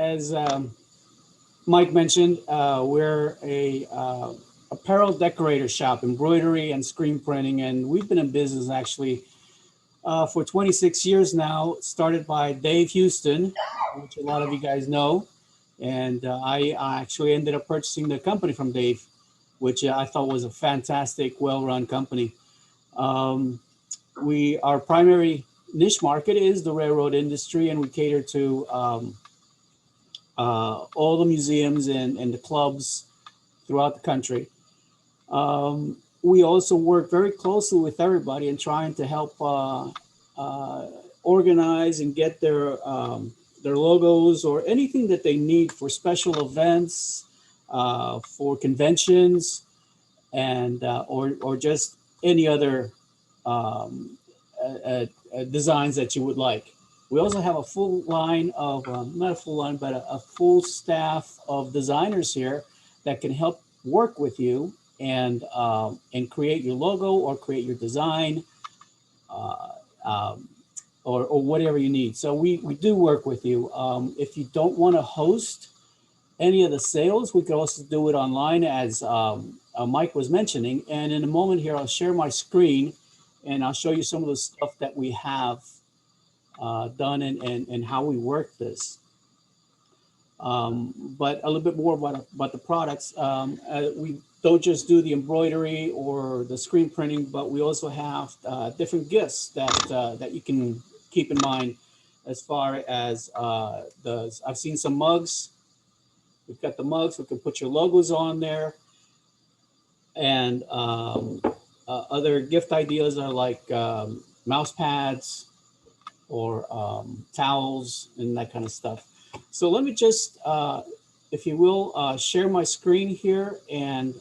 Mike mentioned, we're a apparel decorator shop, embroidery and screen printing, and we've been in business actually for 26 years now. Started by Dave Houston, which a lot of you guys know, and I actually ended up purchasing the company from Dave, which I thought was a fantastic, well-run company. Our primary niche market is the railroad industry, and we cater to all the museums and the clubs throughout the country. We also work very closely with everybody in trying to help organize and get their logos or anything that they need for special events, for conventions, and or just any other designs that you would like. We also have a full line of, not a full line, but a full staff of designers here that can help work with you and create your logo or create your design or whatever you need. So we do work with you. If you don't want to host any of the sales, we could also do it online, as Mike was mentioning. And in a moment here, I'll share my screen and I'll show you some of the stuff that we have done and how we work this. But a little bit more about the products. We don't just do the embroidery or the screen printing, but we also have different gifts that you can keep in mind as far as I've seen some mugs. We've got the mugs. We can put your logos on there. And other gift ideas are like mouse pads or towels and that kind of stuff. So let me just, if you will, share my screen here and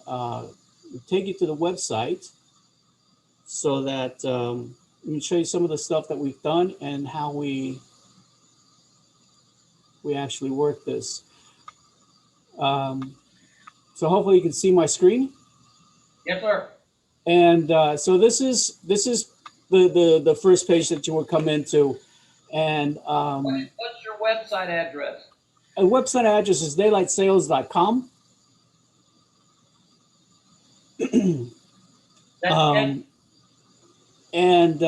take you to the website so that let me show you some of the stuff that we've done and how we actually work this. So hopefully you can see my screen. Yes, sir. And so this is the first page that you will come into. And What's your website address? a website address is daylightsales.com. And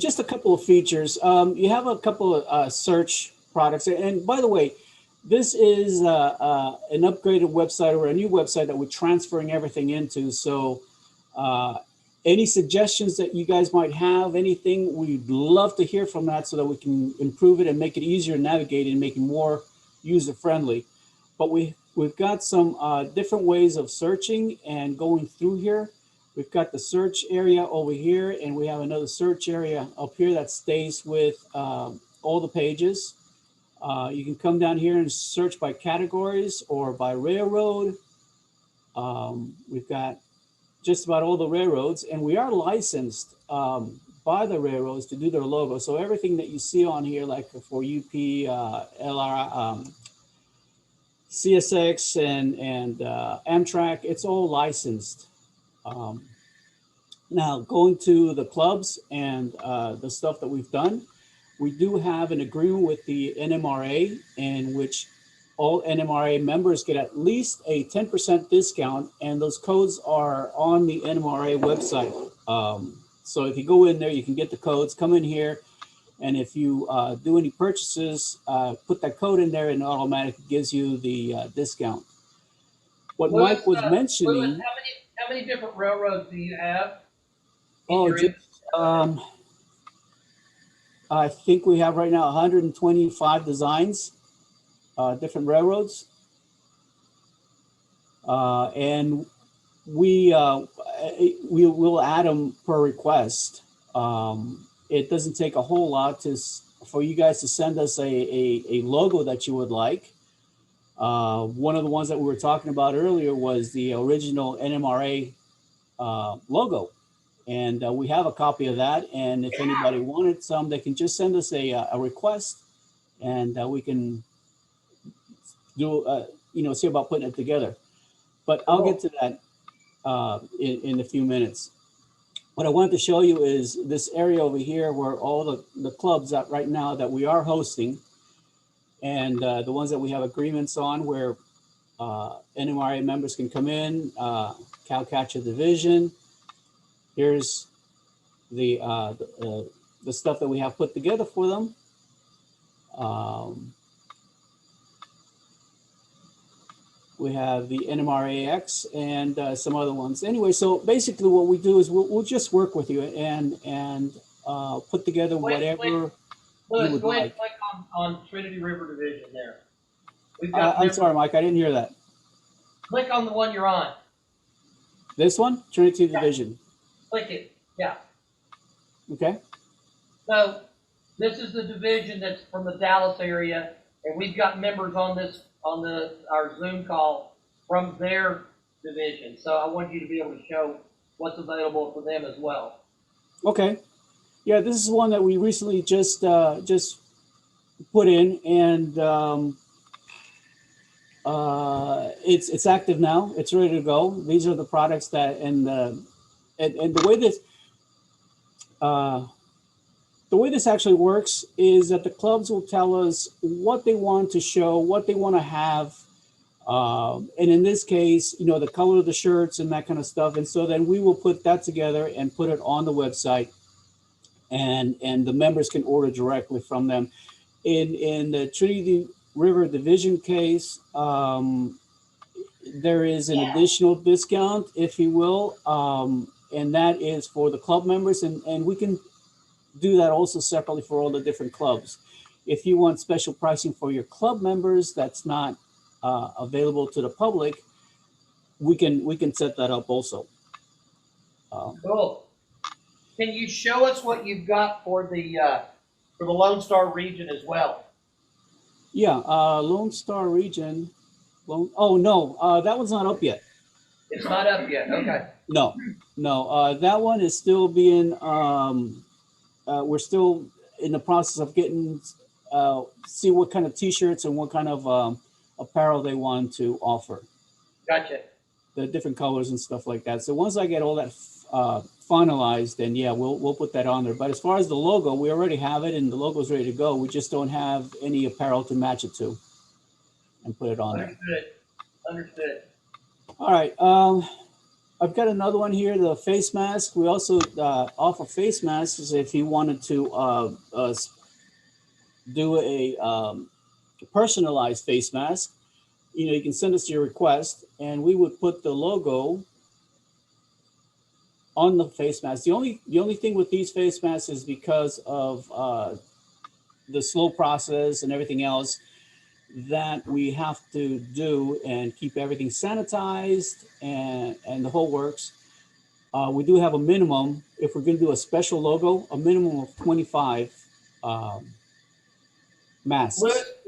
just a couple of features. You have a couple of search products. And by the way, this is an upgraded website or a new website that we're transferring everything into. So any suggestions that you guys might have, anything, we'd love to hear from that so that we can improve it and make it easier to navigate and make it more user-friendly. But we've got some different ways of searching and going through here. We've got the search area over here, and we have another search area up here that stays with all the pages. You can come down here and search by categories or by railroad. We've got just about all the railroads, and we are licensed by the railroads to do their logo. So everything that you see on here, like for UP, LR, CSX, and Amtrak, it's all licensed. Now, going to the clubs and the stuff that we've done, we do have an agreement with the NMRA in which all NMRA members get at least a 10% discount, and those codes are on the NMRA website. So if you go in there, you can get the codes, come in here, and if you do any purchases, put that code in there and it automatically gives you the discount. What Louis, Mike was mentioning. Louis, how many different railroads do you have? I think we have right now 125 designs, different railroads. And we will add them per request. It doesn't take a whole lot for you guys to send us a logo that you would like. One of the ones that we were talking about earlier was the original NMRA logo. And we have a copy of that. And if anybody wanted some, they can just send us a request, and we can do, see about putting it together. But I'll get to that in a few minutes. What I wanted to show you is this area over here where all the clubs that right now that we are hosting, and the ones that we have agreements on where NMRA members can come in, Cowcatcher Division. Here's the stuff that we have put together for them. We have the NMRAX and some other ones. Anyway, so basically what we do is we'll just work with you and put together whatever you would like. Click on Trinity River Division there. I'm sorry, Mike, I didn't hear that. Click on the one you're on. This one, Trinity Division. Click it, yeah. Okay. So this is the division that's from the Dallas area, and we've got members on our Zoom call from their division. So I want you to be able to show what's available for them as well. Okay. Yeah, this is one that we recently just put in, and it's active now. It's ready to go. These are the products that and the way this actually works is that the clubs will tell us what they want to show, what they want to have, and in this case, the color of the shirts and that kind of stuff. And so then we will put that together and put it on the website, and the members can order directly from them. In the Trinity River Division case, there is an additional discount, if you will, and that is for the club members, and we can do that also separately for all the different clubs. If you want special pricing for your club members that's not available to the public, we can set that up also. Cool. Can you show us what you've got for the Lone Star region as well? Yeah, Lone Star region. Oh no, that one's not up yet. It's not up yet. Okay. No, that one is still being. We're still in the process of getting see what kind of T-shirts and what kind of apparel they want to offer, Gotcha. the different colors and stuff like that. So once I get all that finalized, then yeah, we'll put that on there. But as far as the logo, we already have it and the logo's ready to go. We just don't have any apparel to match it to and put it on there. Understood. Understood. All right. I've got another one here, the face mask. We also offer face masks if you wanted to do a personalized face mask. You know, you can send us your request and we would put the logo on the face mask. The only thing with these face masks is because of the slow process and everything else that we have to do and keep everything sanitized and the whole works. We do have a minimum, if we're going to do a special logo, a minimum of 25 masks.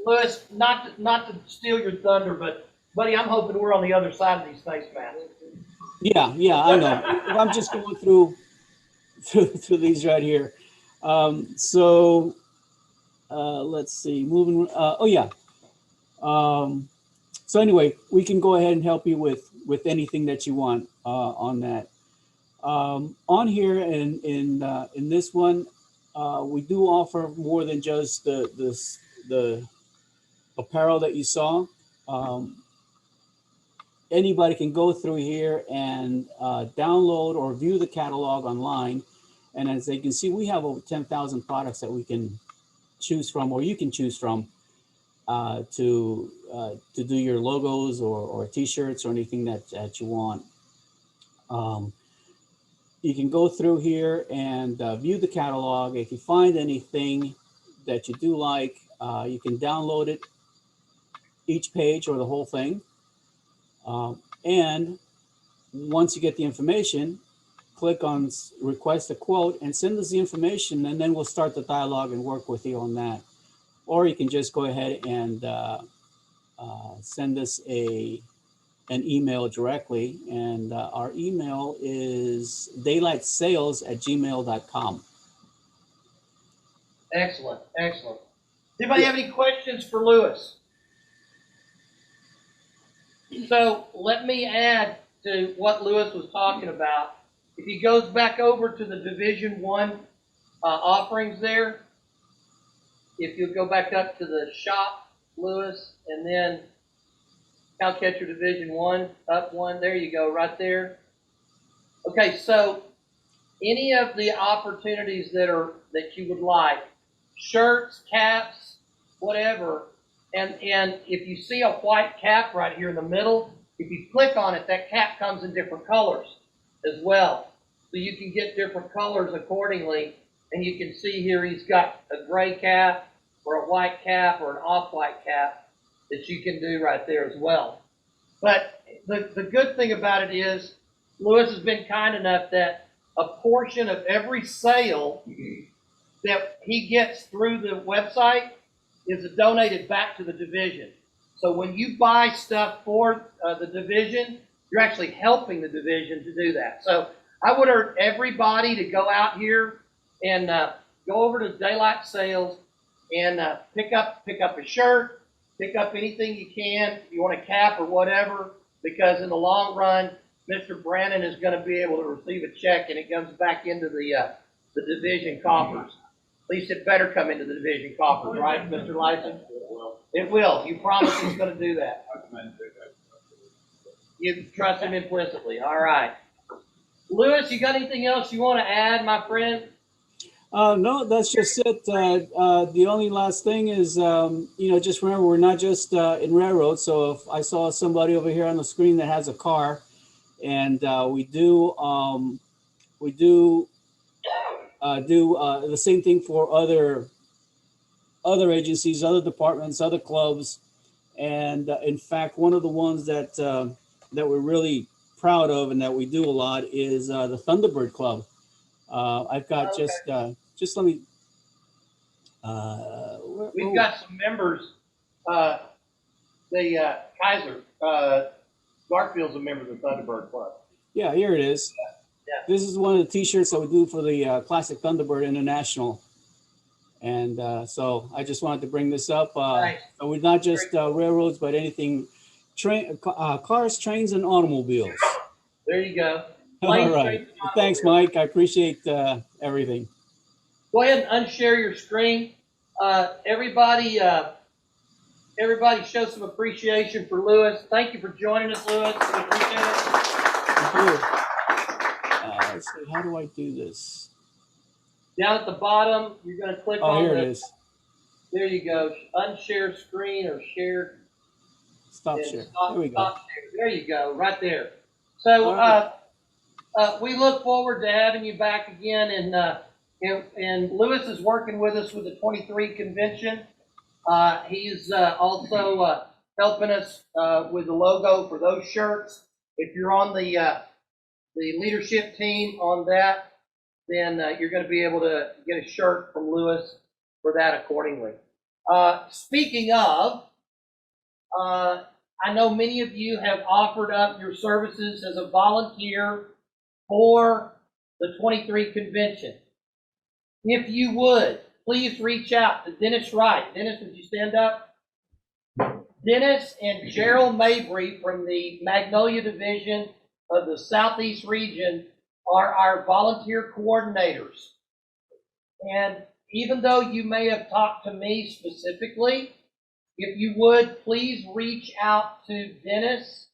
Louis, not to steal your thunder, but buddy, I'm hoping we're on the other side of these face masks. Yeah, I know. I'm just going through these right here. So let's see. Moving. Oh yeah. So anyway, we can go ahead and help you with anything that you want on that. On here in this one, we do offer more than just the apparel that you saw. Anybody can go through here and download or view the catalog online. And as they can see, we have over 10,000 products that we can choose from, or you can choose from to do your logos or t-shirts or anything that you want. You can go through here and view the catalog. If you find anything that you do like, you can download it, each page or the whole thing. And once you get the information, click on request a quote and send us the information, and then we'll start the dialogue and work with you on that. Or you can just go ahead and send us an email directly, and our email is daylightsales@gmail.com. Excellent, excellent. Does anybody have any questions for Louis? So let me add to what Louis was talking about. If he goes back over to the Division I offerings there, if you go back up to the shop, Louis, and then Cowcatcher Division I, up one, there you go, right there. Okay, so any of the opportunities that you would like, shirts, caps, whatever, and if you see a white cap right here in the middle, if you click on it, that cap comes in different colors as well. So you can get different colors accordingly, and you can see here he's got a gray cap or a white cap or an off-white cap that you can do right there as well. But the good thing about it is Louis has been kind enough that a portion of every sale that he gets through the website is donated back to the division. So when you buy stuff for the division, you're actually helping the division to do that. So I would urge everybody to go out here and go over to Daylight Sales and pick up a shirt, pick up anything you can. If you want a cap or whatever, because in the long run, Mr. Brandon is going to be able to receive a check and it comes back into the division coffers. At least it better come into the division coffers, right, Mr. Lyson? It will. You promise it's going to do that. You trust him implicitly. All right. Louis, you got anything else you want to add, my friend? No, that's just it. The only last thing is, just remember, we're not just in railroad. So if I saw somebody over here on the screen that has a car, and we do the same thing for other agencies, other departments, other clubs, and in fact, one of the ones that we're really proud of and that we do a lot is the Thunderbird Club. I've got just let me. We've got some members. Kaiser Garfield's a member of the Thunderbird Club. Yeah, here it is. Yeah. This is one of the T-shirts that we do for the Classic Thunderbird International. And so I just wanted to bring this up. Thanks. So we're not just railroads, but anything, cars, trains, and automobiles. There you go. All Planes, right. trains, and Well, thanks, automobiles. Mike. I appreciate everything. Go ahead and unshare your screen. Everybody show some appreciation for Luis. Thank you for joining us, Luis. We appreciate it. Thank you. Let's see, how do I do this? Down at the bottom, you're going to click Oh, on here the, it is. There you go. Unshare screen or share. Stop and share. Stop, There we go. stop share. There you go, right there. So we look forward to having you back again. And Luis is working with us with the 23 convention. He's also helping us with the logo for those shirts. If you're on the leadership team on that, then you're going to be able to get a shirt from Luis for that accordingly. Speaking of, I know many of you have offered up your services as a volunteer for the 23 convention. If you would, please reach out to Dennis Wright. Dennis, would you stand up? Dennis and Gerald Mabry from the Magnolia Division of the Southeast region are our volunteer coordinators. And even though you may have talked to me specifically, if you would, please reach out to Dennis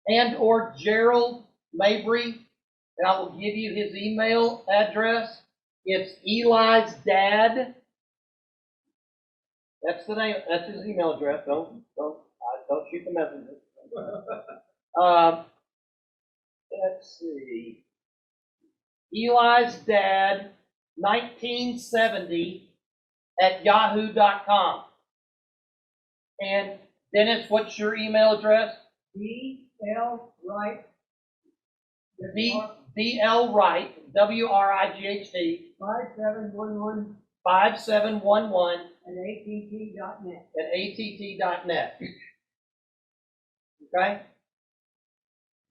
and or Gerald Mabry, and I will give you his email address. It's Eli's dad. That's the name. That's his email address. Don't shoot the messenger. Let's see. Eli's dad, 1970 at yahoo.com. And Dennis, what's your email address? D.L. Wright. D.L. Wright, W-R-I-G-H-T. 5711 5711 at att.net. at att.net. Okay?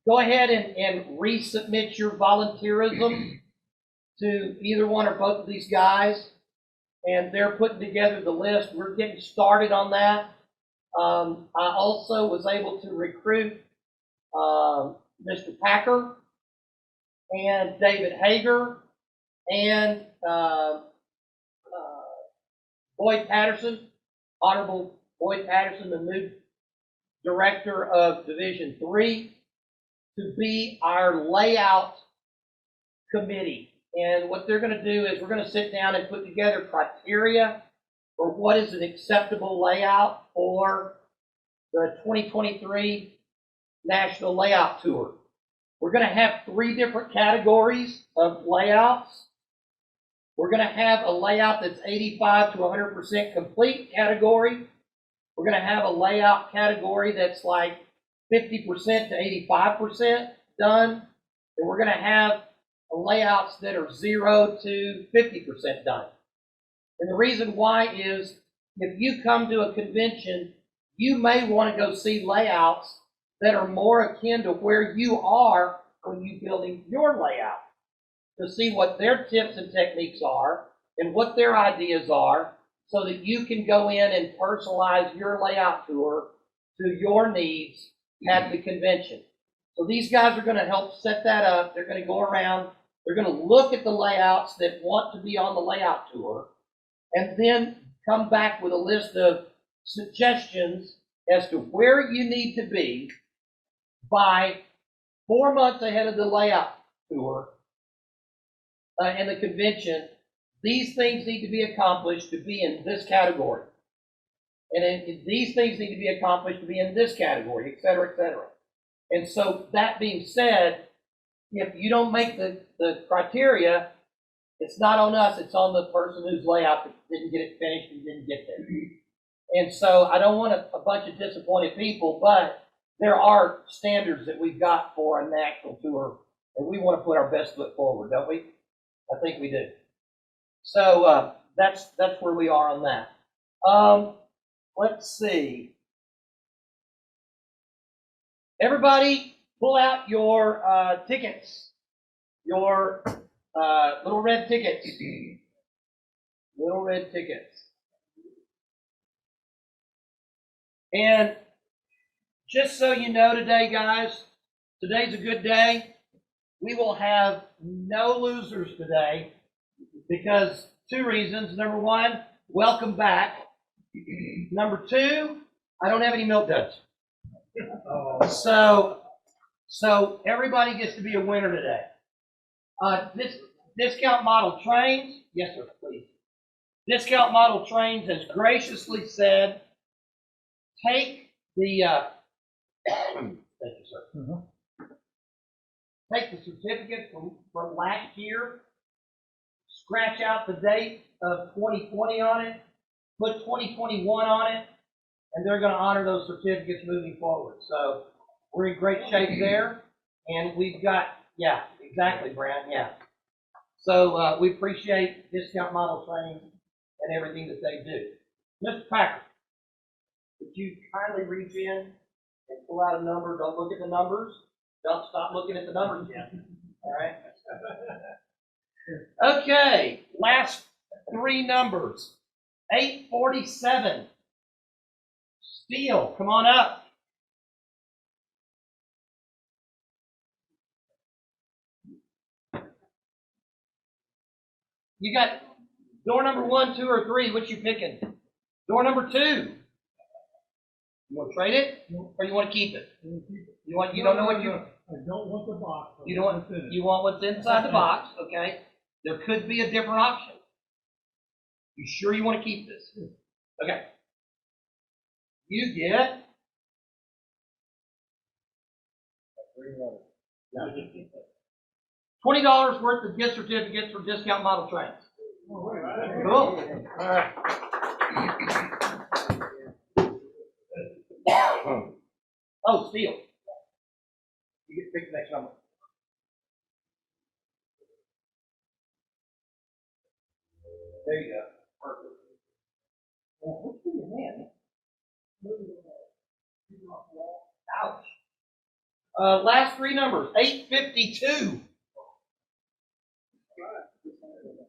Go ahead and resubmit your volunteerism to either one or both of these guys. And they're putting together the list. We're getting started on that. I also was able to recruit Mr. Packer and David Hager and Boyd Patterson, Honorable Boyd Patterson, the new director of Division 3, to be our layout committee. And what they're going to do is we're going to sit down and put together criteria for what is an acceptable layout for the 2023 National Layout Tour. We're going to have 3 different categories of layouts. We're going to have a layout that's 85 to 100% complete category. We're going to have a layout category that's like 50% to 85% done. And we're going to have layouts that are 0 to 50% done. And the reason why is if you come to a convention, you may want to go see layouts that are more akin to where you are when you're building your layout, to see what their tips and techniques are and what their ideas are, so that you can go in and personalize your layout tour to your needs at the convention. So these guys are going to help set that up. They're going to go around. They're going to look at the layouts that want to be on the layout tour, and then come back with a list of suggestions as to where you need to be by 4 months ahead of the layout tour and the convention. These things need to be accomplished to be in this category. And then these things need to be accomplished to be in this category, et cetera, et cetera. And so that being said, if you don't make the criteria, it's not on us, it's on the person whose layout that didn't get it finished and didn't get there. And so I don't want a bunch of disappointed people, but there are standards that we've got for a national tour, and we want to put our best foot forward, don't we? I think we do. So that's where we are on that. Let's see. Everybody, pull out your tickets, your little red tickets. Little red tickets. And just so you know today, guys, today's a good day. We will have no losers today because two reasons. Number one, welcome back. Number two, I don't have any milk duds. So everybody gets to be a winner today. This Discount Model Trains, yes sir, please. Discount Model Trains has graciously said, take the, thank you sir. Take the certificate from last year, scratch out the date of 2020 on it, put 2021 on it, and they're going to honor those certificates moving forward. So we're in great shape there, and we've got, yeah, exactly, Brad, yeah. So we appreciate Discount Model Trains and everything that they do. Mr. Packer, would you kindly reach in and pull out a number? Don't look at the numbers. Don't stop looking at the numbers yet. All right? Okay, last three numbers. 847. Steele, come on up. You got door number 1, 2, or 3. What you picking? Door number 2. You want to trade it, or you want to keep it? You don't know what you. I don't want the box. You want what's inside the box, okay? There could be a different option. You sure you want to keep this? Okay. You get $20 worth of gift certificates for Discount Model Trains. Cool. All right. Oh, Steele. You get to pick the next number. There you go. Perfect. What's in your hand? Ouch. Last three numbers. 852.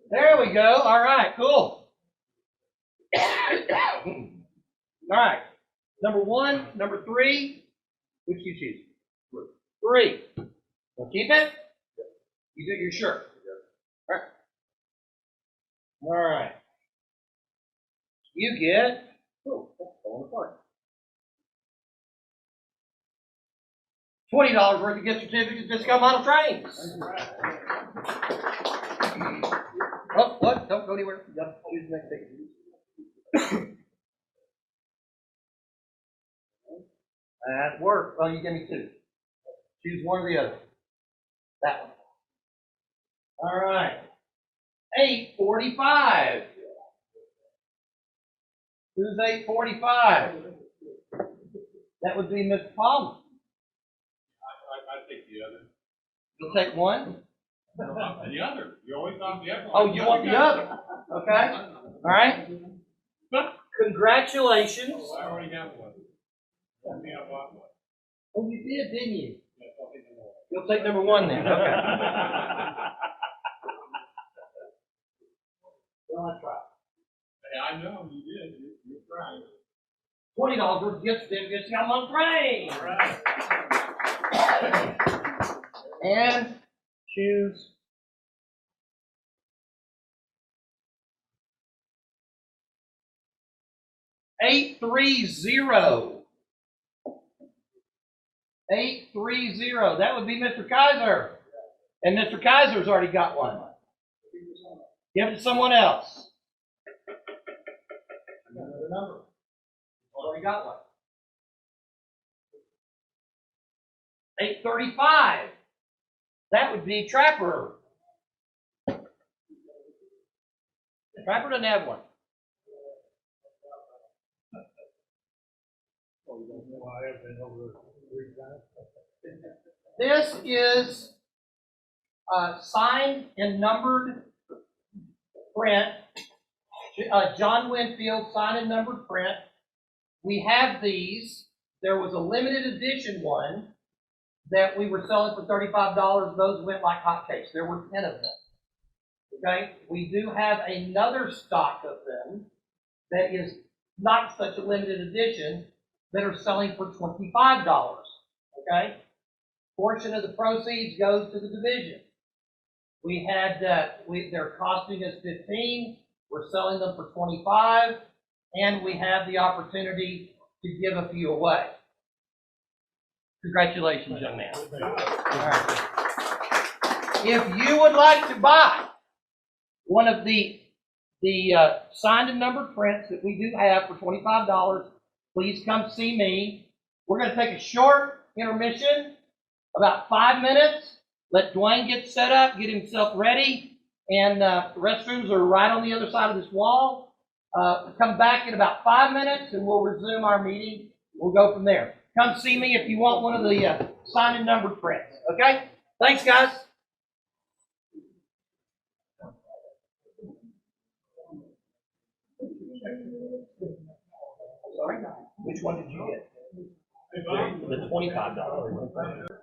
There we go. All right, cool. All right. Number 1, number 3. Which do you choose? 3. We'll keep it? You're sure? All right. All right. You get, oh, that's falling apart. $20 worth of gift certificates, Discount Model Trains. Oh, what? Don't go anywhere. You gotta choose the next thing. That worked. Well, you give me 2. Choose one or the other. That one. All right. 845. Who's 845? That would be Mr. Palmer. I take the other. You'll take one? No, the other. You always want the other. Oh, you want the other? Okay. All right. Congratulations. Oh, I already got one. I bought one. Oh, you did, didn't you? Yes, I'll take number 1. You'll take number 1 then. Okay. Well, I tried. Hey, I know you did. You're trying. $20 worth of gift certificates. Got one train. All right. And choose. $830. 830. That would be Mr. Kaiser. And Mr. Kaiser's already got one. Give it to someone else. Another number. Already got one. 835. That would be Trapper. Trapper doesn't have one. This is signed and numbered print. John Winfield signed and numbered print. We have these. There was a limited edition one that we were selling for $35. Those went like hotcakes. There were 10 of them. Okay, we do have another stock of them that is not such a limited edition that are selling for $25. Okay, portion of the proceeds goes to the division. We had they're costing us 15. We're selling them for 25, and we have the opportunity to give a few away. Congratulations, young man. All right. If you would like to buy one of the signed and numbered prints that we do have for $25, please come see me. We're going to take a short intermission, about 5 minutes. Let Dwayne get set up, get himself ready, and the restrooms are right on the other side of this wall. Come back in about 5 minutes, and we'll resume our meeting. We'll go from there. Come see me if you want one of the signed and numbered prints. Okay? Thanks, guys. Sorry, which one did you get? The $25.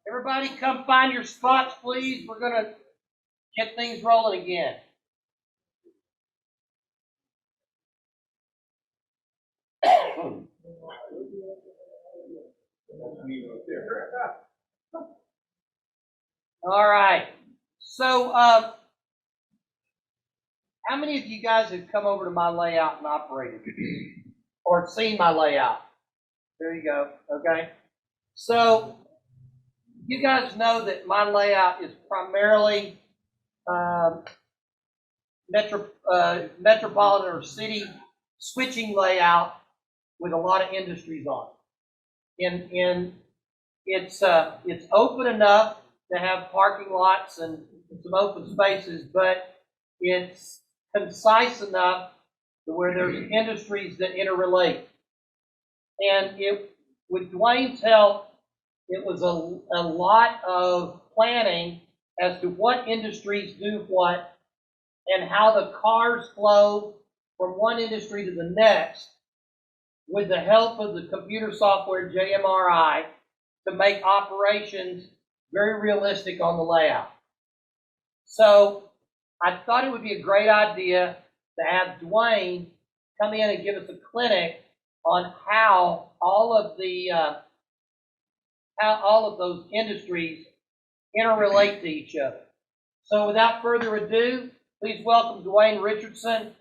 Everybody come find your spots, please. We're going to get things rolling again. All right. So, how many of you guys have come over to my layout and operated or seen my layout? There you go. Okay. So, you guys know that my layout is primarily metropolitan or city switching layout with a lot of industries on it. And it's open enough to have parking lots and some open spaces, but it's concise enough to where there's industries that interrelate. And with Dwayne's help, it was a lot of planning as to what industries do what and how the cars flow from one industry to the next with the help of the computer software JMRI to make operations very realistic on the layout. So I thought it would be a great idea to have Dwayne come in and give us a clinic on how all of those industries interrelate to each other. So without further ado, please welcome Dwayne Richardson,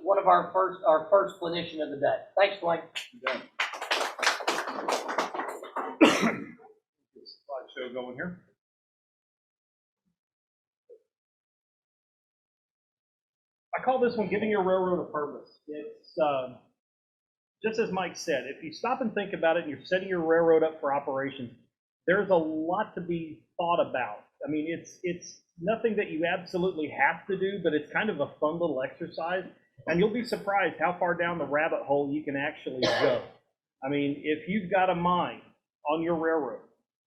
one of our first clinician of the day. Thanks, Dwayne. Slideshow going here. I call this one Giving Your Railroad a Purpose. It's just as Mike said, if you stop and think about it and you're setting your railroad up for operations, there's a lot to be thought about. I mean, it's nothing that you absolutely have to do, but it's kind of a fun little exercise. And you'll be surprised how far down the rabbit hole you can actually go. I mean, if you've got a mine on your railroad,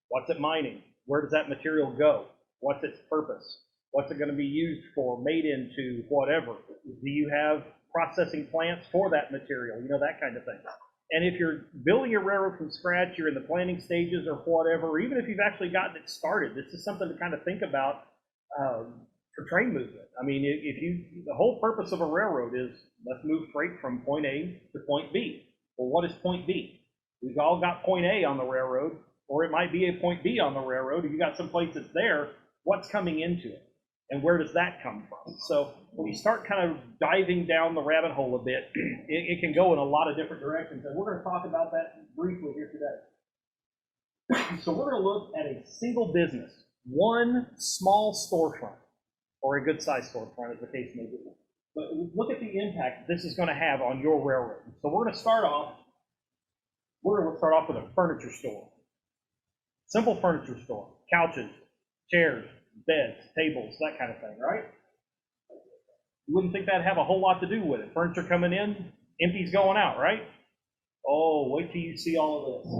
what's it mining? Where does that material go? What's its purpose? What's it going to be used for, made into, whatever? Do you have processing plants for that material? You know, that kind of thing. And if you're building your railroad from scratch, you're in the planning stages or whatever, or even if you've actually gotten it started, this is something to kind of think about for train movement. I mean, the whole purpose of a railroad is let's move freight from point A to point B. Well, what is point B? We've all got point A on the railroad, or it might be a point B on the railroad. If you got some place that's there, what's coming into it? And where does that come from? So when you start kind of diving down the rabbit hole a bit, it can go in a lot of different directions. And we're going to talk about that briefly here today. So we're going to look at a single business, one small storefront, or a good-sized storefront, as the case may be. But look at the impact this is going to have on your railroad. So we're going to start off with a furniture store. Simple furniture store, couches, chairs, beds, tables, that kind of thing, right? You wouldn't think that'd have a whole lot to do with it. Furniture coming in, empty's going out, right? Oh, wait till you see all of this.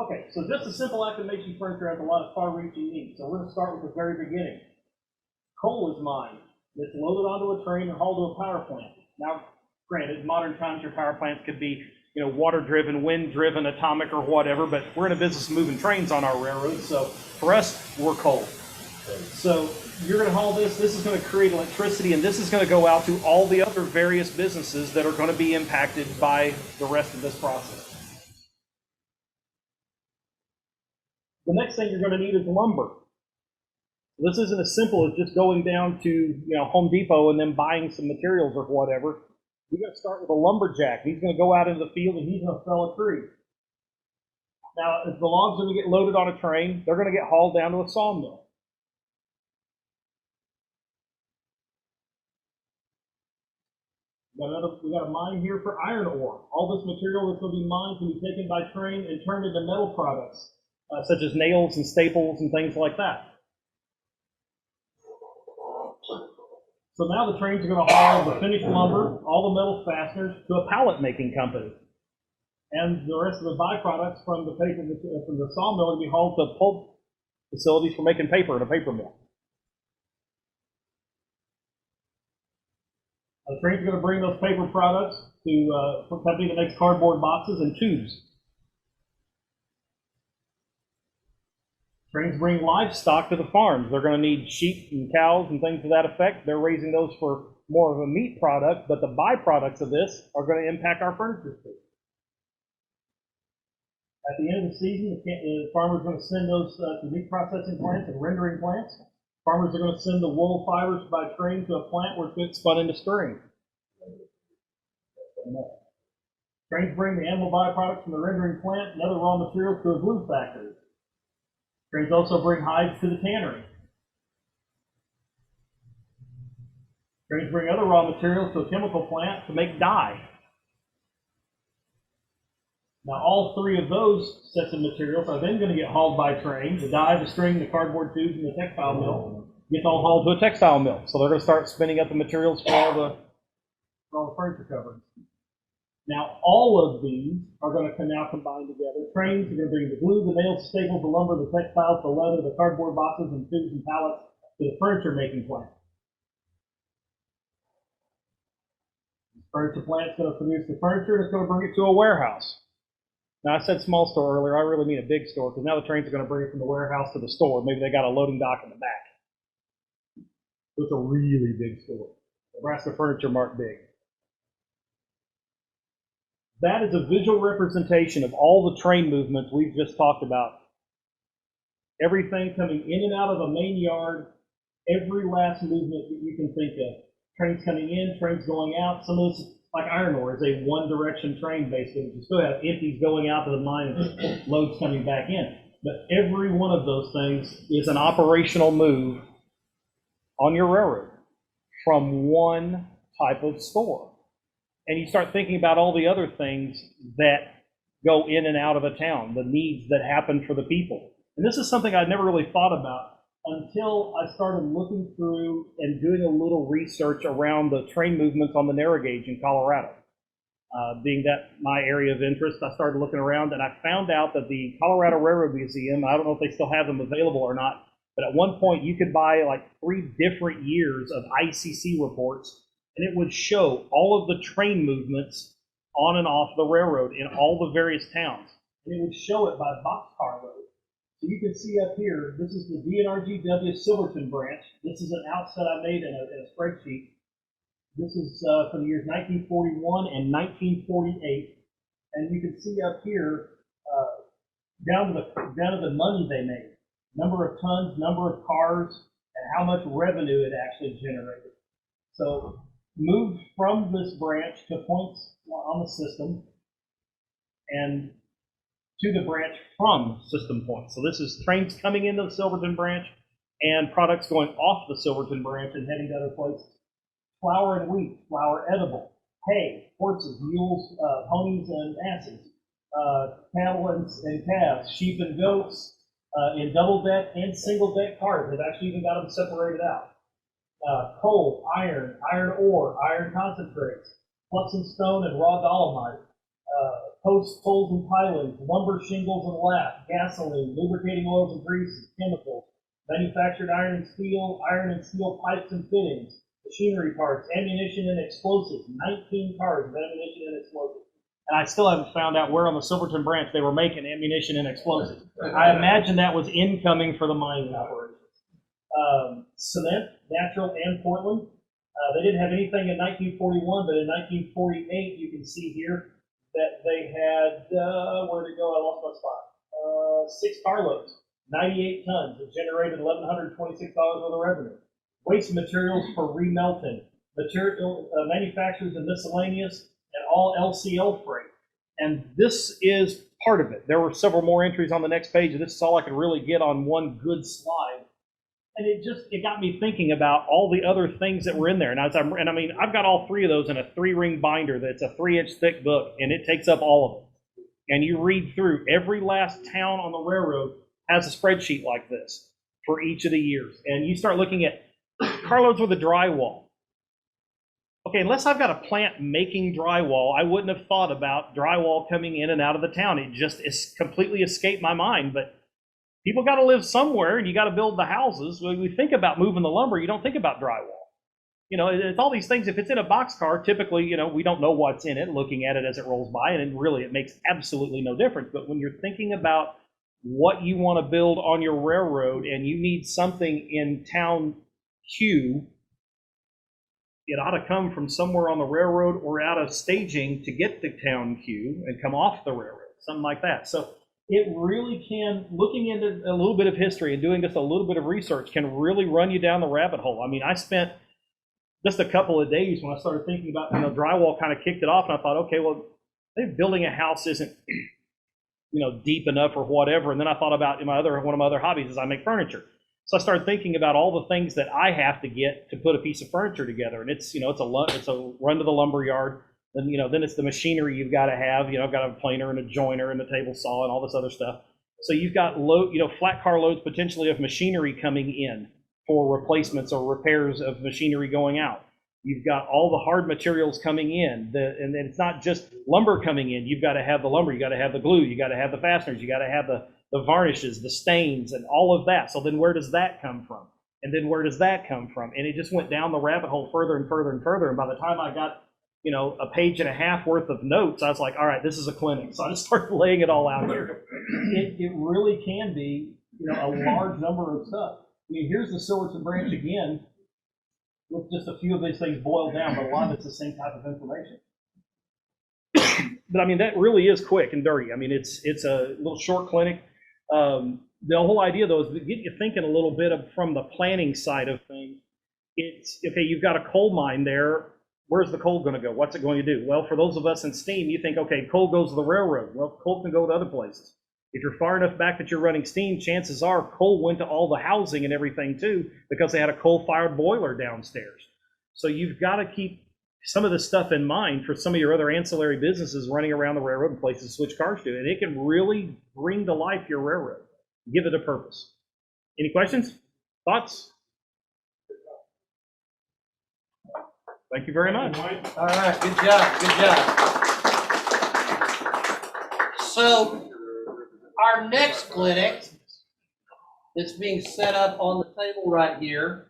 Okay, so just a simple acclimation furniture has a lot of far-reaching needs. So we're going to start with the very beginning. Coal is mined. It's loaded onto a train and hauled to a power plant. Now, granted, modern times your power plants could be, water-driven, wind-driven, atomic, or whatever, but we're in a business of moving trains on our railroad, so for us, we're coal. So you're going to haul this is going to create electricity, and this is going to go out to all the other various businesses that are going to be impacted by the rest of this process. The next thing you're going to need is lumber. This isn't as simple as just going down to Home Depot and then buying some materials or whatever. You're going to start with a lumberjack. He's going to go out into the field and he's going to fell a tree. Now, as the logs are going to get loaded on a train, they're going to get hauled down to a sawmill. We got a mine here for iron ore. All this material that's going to be mined can be taken by train and turned into metal products, such as nails and staples and things like that. So now the trains are going to haul the finished lumber, all the metal fasteners, to a pallet making company. And the rest of the byproducts from the paper, from the sawmill, will be hauled to pulp facilities for making paper in a paper mill. The trains are going to bring those paper products to a company that makes cardboard boxes and tubes. Trains bring livestock to the farms. They're going to need sheep and cows and things to that effect. They're raising those for more of a meat product, but the byproducts of this are going to impact our furniture too. At the end of the season, the farmers are going to send those to meat processing plants and rendering plants. Farmers are going to send the wool fibers by train to a plant where it gets spun into string. Trains bring the animal byproducts from the rendering plant and other raw materials to a glue factory. Trains also bring hides to the tannery. Trains bring other raw materials to a chemical plant to make dye. Now, all three of those sets of materials are then going to get hauled by train. The dye, the string, the cardboard tubes, and the textile mill gets all hauled to a textile mill. So they're going to start spinning up the materials for all the furniture coverings. Now, all of these are going to now combine together. Trains are going to bring the glue, the nails, staples, the lumber, the textiles, the leather, the cardboard boxes, and tubes and pallets to the furniture making plant. The furniture plant is going to produce the furniture and it's going to bring it to a warehouse. Now, I said small store earlier. I really mean a big store, because now the trains are going to bring it from the warehouse to the store. Maybe they got a loading dock in the back. So it's a really big store. Nebraska Furniture Mart big. That is a visual representation of all the train movements we've just talked about. Everything coming in and out of a main yard, every last movement that you can think of. Trains coming in, trains going out. Some of this, like iron ore, is a one-direction train, basically. You still have empties going out to the mine and loads coming back in. But every one of those things is an operational move on your railroad from one type of store. And you start thinking about all the other things that go in and out of a town, the needs that happen for the people. And this is something I'd never really thought about until I started looking through and doing a little research around the train movements on the narrow gauge in Colorado. Being that my area of interest, I started looking around and I found out that the Colorado Railroad Museum, I don't know if they still have them available or not, but at one point you could buy like 3 different years of ICC reports, and it would show all of the train movements on and off the railroad in all the various towns. And it would show it by boxcar load. So you can see up here, this is the DNRGW Silverton branch. This is an outset I made in a spreadsheet. This is for the years 1941 and 1948. And you can see up here, down to the money they made. Number of tons, number of cars, and how much revenue it actually generated. So moved from this branch to points on the system and to the branch from system points. So this is trains coming into the Silverton branch and products going off the Silverton branch and heading to other places. Flour and wheat, flour edible, hay, horses, mules, ponies and asses, cattle and calves, sheep and goats, in double deck and single deck cars. They've actually even got them separated out. Coal, iron, iron ore, iron concentrates, flux and stone and raw dolomite, posts, poles and pilings, lumber, shingles and lath, gasoline, lubricating oils and greases, chemicals, manufactured iron and steel pipes and fittings, machinery parts, ammunition and explosives, 19 cars of ammunition and explosives. And I still haven't found out where on the Silverton branch they were making ammunition and explosives. I imagine that was incoming for the mining operations. Cement, natural and Portland. They didn't have anything in 1941, but in 1948, you can see here that they had, where'd it go? I lost my spot. 6 carloads, 98 tons. It generated $1,126 worth of revenue. Waste materials for remelting, material manufacturers and miscellaneous, and all LCL freight. And this is part of it. There were several more entries on the next page, and this is all I could really get on one good slide. And it got me thinking about all the other things that were in there. And I mean, I've got all 3 of those in a 3-ring binder that's a 3-inch thick book, and it takes up all of it. And you read through every last town on the railroad has a spreadsheet like this for each of the years. And you start looking at carloads with a drywall. Okay, unless I've got a plant making drywall, I wouldn't have thought about drywall coming in and out of the town. It just completely escaped my mind. But people got to live somewhere, and you got to build the houses. When we think about moving the lumber, you don't think about drywall. You know, it's all these things. If it's in a boxcar, typically, you know, we don't know what's in it, looking at it as it rolls by, and really it makes absolutely no difference. But when you're thinking about what you want to build on your railroad and you need something in town queue, it ought to come from somewhere on the railroad or out of staging to get the town queue and come off the railroad, something like that. So it really can, looking into a little bit of history and doing just a little bit of research can really run you down the rabbit hole. I mean, I spent just a couple of days when I started thinking about, you know, drywall kind of kicked it off, and I thought, okay, well, maybe building a house isn't, you know, deep enough or whatever. And then I thought about one of my other hobbies is I make furniture. So I started thinking about all the things that I have to get to put a piece of furniture together, and it's, you know, it's a run to the lumber yard. Then, you know, then it's the machinery you've got to have. You know, I've got a planer and a joiner and a table saw and all this other stuff. So you've got flat car loads potentially of machinery coming in for replacements or repairs of machinery going out. You've got all the hard materials coming in, and then it's not just lumber coming in. You've got to have the lumber, you got to have the glue, you got to have the fasteners, you got to have the varnishes, the stains, and all of that. So then where does that come from? And then where does that come from? And it just went down the rabbit hole further and further and further. And by the time I got, you know, a page and a half worth of notes, I was like, all right, this is a clinic. So I just started laying it all out here. It really can be, you know, a large number of stuff. I mean, here's the Silverton branch again, with just a few of these things boiled down, but a lot of it's the same type of information. But I mean, that really is quick and dirty. I mean, it's a little short clinic. The whole idea, though, is to get you thinking a little bit from the planning side of things. It's, okay, you've got a coal mine there. Where's the coal going to go? What's it going to do? Well, for those of us in steam, you think, okay, coal goes to the railroad. Well, coal can go to other places. If you're far enough back that you're running steam, chances are coal went to all the housing and everything too, because they had a coal-fired boiler downstairs. So you've got to keep some of this stuff in mind for some of your other ancillary businesses running around the railroad and places to switch cars to. And it can really bring to life your railroad, give it a purpose. Any questions? Thoughts? Thank you very much. All right, good job, good job. So our next clinic that's being set up on the table right here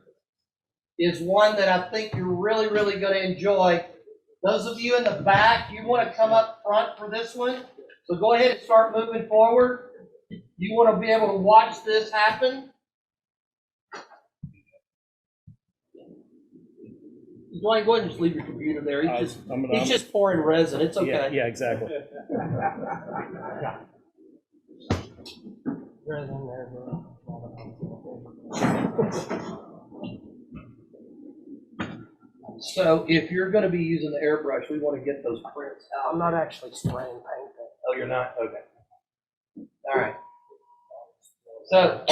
is one that I think you're really, really going to enjoy. Those of you in the back, you want to come up front for this one. So go ahead and start moving forward. You want to be able to watch this happen. Dwayne, go ahead and just leave your computer there. He's just pouring resin. It's okay. Yeah, exactly. Resin there. So if you're going to be using the airbrush, we want to get those prints out. I'm not actually spraying paint. Oh, you're not? Okay. All right. So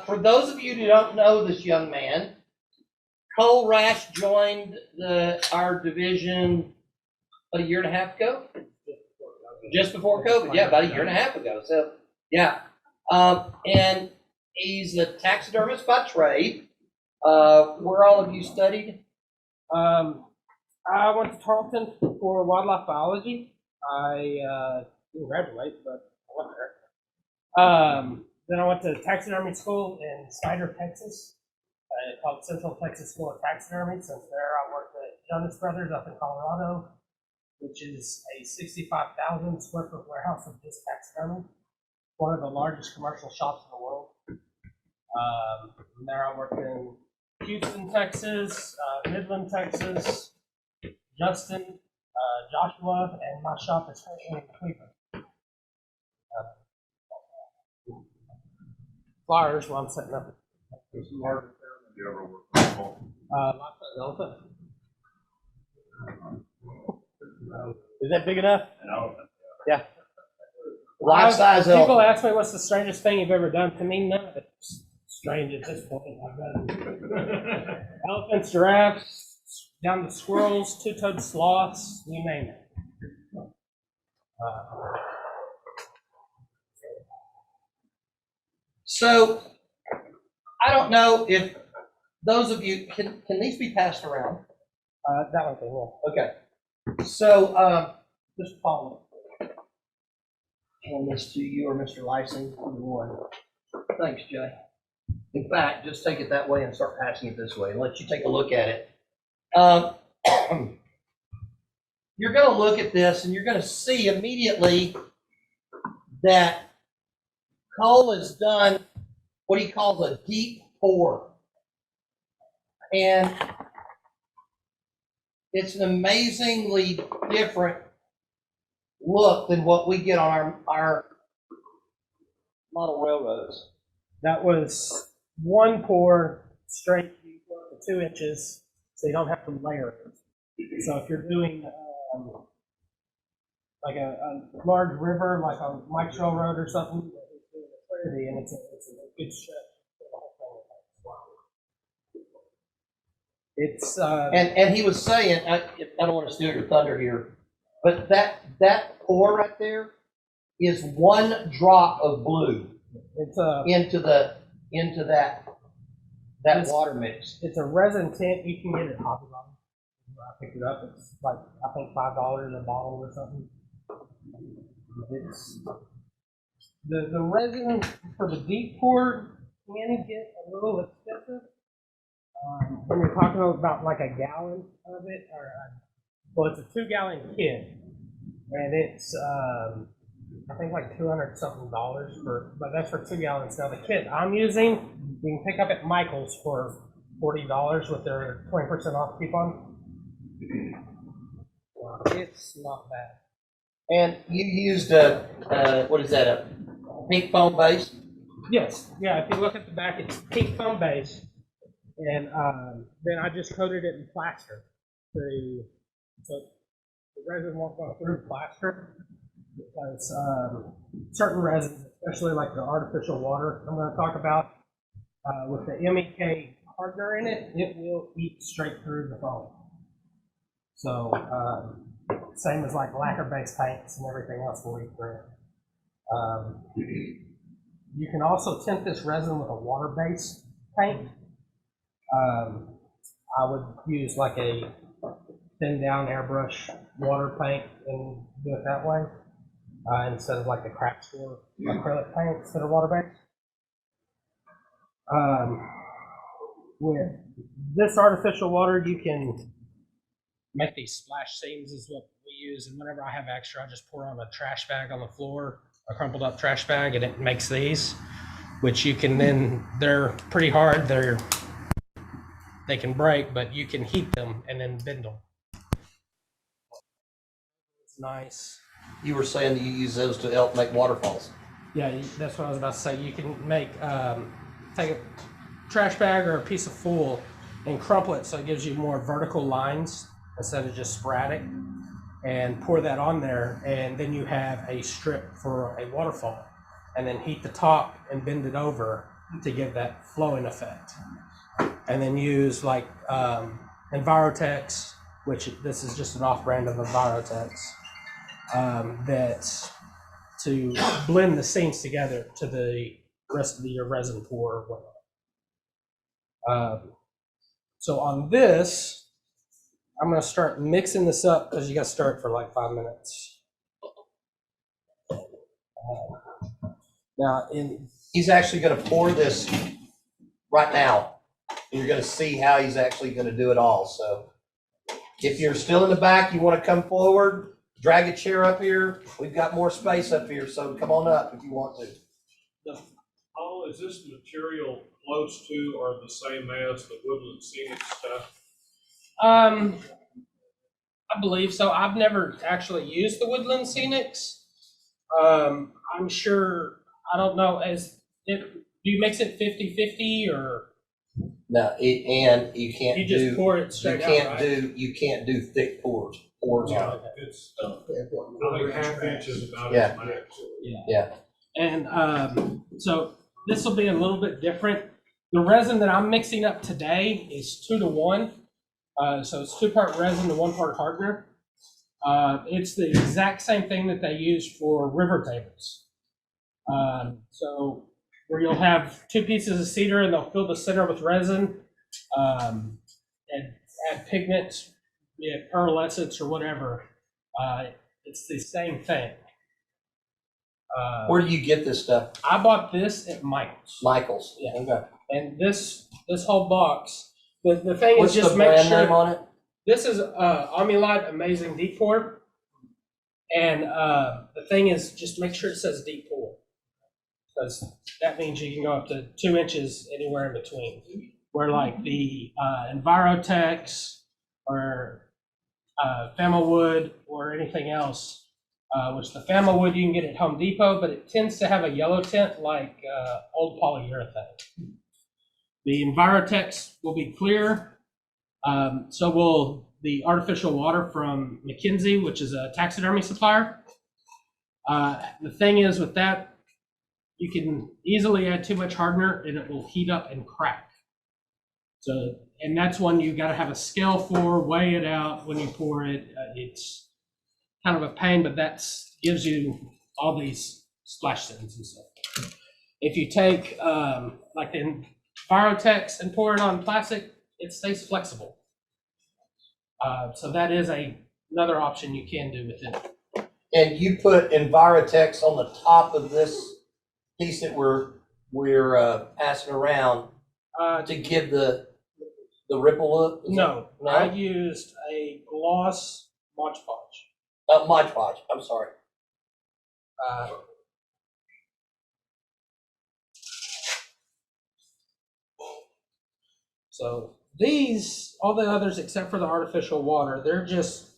for those of you who don't know this young man, Rash joined our division a year and a half ago. Just before COVID. Yeah, about a year and a half ago. So, yeah. And he's a taxidermist by trade. Where all of you studied? I went to Tarleton for wildlife biology. I didn't graduate, but I went there. Then I went to taxidermy school in Snyder, Texas. called Central Texas School of Taxidermy. Since there, I worked at Jonas Brothers up in Colorado, which is a 65,000 square foot warehouse of just taxidermy. One of the largest commercial shops in the world. From there, I worked in Houston, Texas, Midland, Texas, Justin, Joshua, and my shop is currently in Cleveland. Flyers while I'm setting up. Does Marvin Fairman, you ever work with Paul? Elephant. Is that big enough? An elephant. Yeah. Life size People elephant. ask me what's the strangest thing you've ever done. To me, none of it's strange at this point. I've done elephants, giraffes, down to squirrels, two-toed sloths, you name it. So, I don't know if those of you, can these be passed around? That one thing, yeah. Okay. So, just follow. Hand this to you or Mr. Lyson, either one. Thanks, Jay. In fact, just take it that way and start passing it this way and let you take a look at it. You're going to look at this and you're going to see immediately that Cole has done what he calls a deep pour. And it's an amazingly different look than what we get on our model railroads. That was one pour straight to 2 inches, so you don't have to layer it. So if you're doing like a large river, like a Mike's Railroad or something, and it's a good stretch for the whole thing. It's and he was saying, I don't want to steal your thunder here, but that pour right there is one drop of blue into that water mix. It's a resin tint. You can get it at Hobby Lobby. I picked it up. It's like, I think $5 a bottle or something. It's the resin for the deep pour can get a little expensive. When you're talking about like a gallon of it, well, it's a 2-gallon kit, and it's I think like $200-something but that's for 2 gallons. Now the kit I'm using, you can pick up at Michael's for $40 with their 20% off coupon. It's not bad. And you used what is that, a pink foam base? Yes, yeah, if you look at the back, it's pink foam base. And then I just coated it in plaster. So the resin won't go through plaster because certain resins, especially like the artificial water I'm going to talk about, with the MEK hardener in it, it will eat straight through the foam. So same as like lacquer-based paints and everything else will eat through it. You can also tint this resin with a water-based paint. I would use like a thin down airbrush water paint and do it that way instead of like a craft store acrylic paints that are water based. With this artificial water, you can make these splash seams is what we use, and whenever I have extra, I just pour on a trash bag on the floor, a crumpled up trash bag, and it makes these, which you can then, they're pretty hard, they can break, but you can heat them and then bend them. It's nice. You were saying that you use those to help make waterfalls. Yeah, that's what I was about to say. You can make, take a trash bag or a piece of foil and crumple it so it gives you more vertical lines instead of just sporadic, and pour that on there, and then you have a strip for a waterfall, and then heat the top and bend it over to give that flowing effect. And then use like Envirotex, which this is just an off-brand of Envirotex, that to blend the seams together to the rest of your resin pour or whatnot. So on this, I'm going to start mixing this up because you got to start for like 5 minutes. Now, he's actually going to pour this right now. You're gonna see how he's actually gonna do it all, so. If you're still in the back, you wanna come forward, drag a chair up here, we've got more space up here, so come on up if you want to. Paul, is this material close to or the same as the woodland scenic stuff? I believe so. I've never actually used the woodland scenics. I'm sure, I don't know, do you mix it 50-50 or? No, and you can't You just pour it straight out, right? You can't do thick pours on it. It's, I think half inch is about Yeah. as max. Yeah. And so this will be a little bit different. The resin that I'm mixing up today is 2-to-1. So it's 2-part resin to 1-part hardener. It's the exact same thing that they use for river tables. So where you'll have 2 pieces of cedar and they'll fill the center with resin and add pigments, be it pearlescence or whatever. It's the same thing. Where do you get this stuff? I bought this at Michael's. Michael's. Yeah. Okay. And this whole box, the thing What's is just the make brand sure name on it? this is Omnilight Amazing Deep Pour. And the thing is just make sure it says deep pour. Because that means you can go up to 2 inches anywhere in between. Where like the Envirotex or Famawood or anything else, which the Famawood you can get at Home Depot, but it tends to have a yellow tint like old polyurethane. The Envirotex will be clear. So will the artificial water from McKinsey, which is a taxidermy supplier. The thing is with that, you can easily add too much hardener and it will heat up and crack. So, and that's one you got to have a scale for, weigh it out when you pour it. It's kind of a pain, but that gives you all these splash zones and stuff. If you take like the Envirotex and pour it on plastic, it stays flexible. So that is another option you can do with it. And you put Envirotex on the top of this piece that we're passing around to give the ripple look? No, I used a gloss Mod Podge. Mod Podge, I'm sorry. So these, all the others except for the artificial water, they're just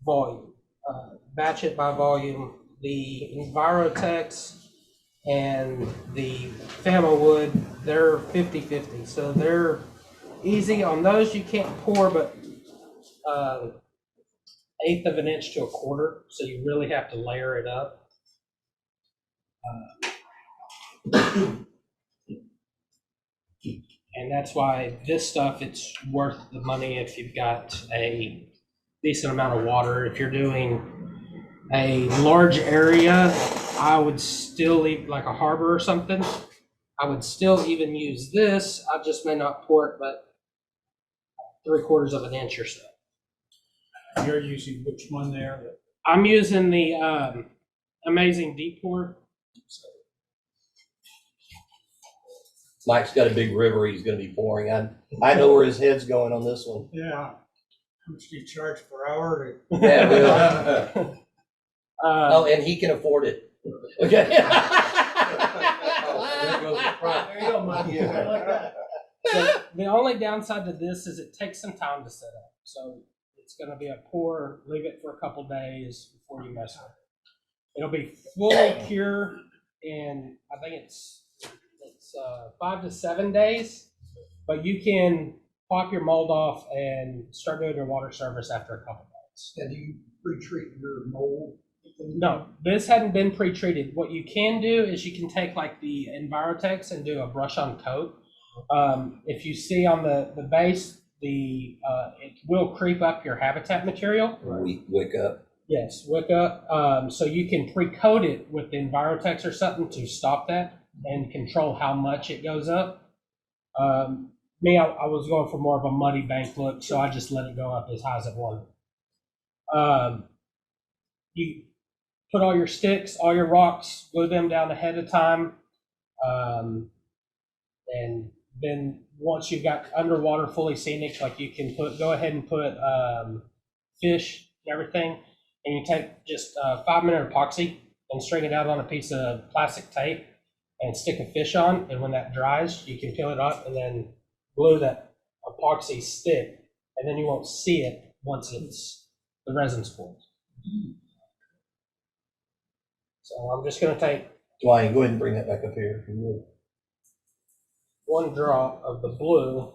volume. Batch it by volume. The Envirotex and the Famawood, they're 50-50. So they're easy. On those you can't pour but 1/8 of an inch to 1/4. So you really have to layer it up. And that's why this stuff, it's worth the money if you've got a decent amount of water. If you're doing a large area, I would still leave like a harbor or something. I would still even use this. I just may not pour it, but 3/4 of an inch or so. You're using which one there? I'm using the Amazing Deep Pour. Mike's got a big river he's going to be pouring. I know where his head's going on this one. Yeah. How much do you charge per hour? Yeah, really. Oh, and he can afford it. Okay. There you go, Mike. I like that. So the only downside to this is it takes some time to set up. So it's going to be a pour, leave it for a couple days before you mess with it. It'll be fully cured in, I think it's 5 to 7 days, but you can pop your mold off and start doing your water service after a couple days. And you pre-treat your mold? No, this hadn't been pre-treated. What you can do is you can take like the Envirotex and do a brush on coat. If you see on the base, it will creep up your habitat material. Wick up. Yes, wick up. So you can pre-coat it with the Envirotex or something to stop that and control how much it goes up. Me, I was going for more of a muddy bank look, so I just let it go up as high as it wanted. You put all your sticks, all your rocks, glue them down ahead of time, and then once you've got underwater fully scenic, like you can go ahead and put fish and everything, and you take just 5-minute epoxy and string it out on a piece of plastic tape and stick a fish on, and when that dries, you can peel it up and then glue that epoxy stick, and then you won't see it once the resin's formed. So I'm just going to take Dwayne, go ahead and bring that back up here if you would. 1 drop of the blue,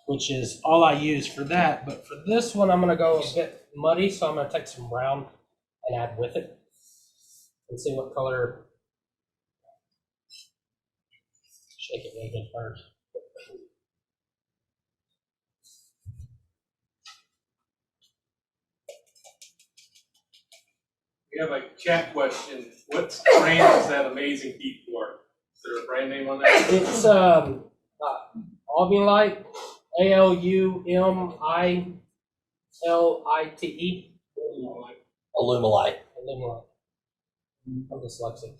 which is all I use for that. But for this one, I'm going to go a bit muddy, so I'm going to take some brown and add with it and see what color. Shake it really good first. We have a chat question. What brand is that amazing heat for? Is there a brand name on that? It's Alumilite, Alumilite. Alumilite. Alumilite. I'm dyslexic.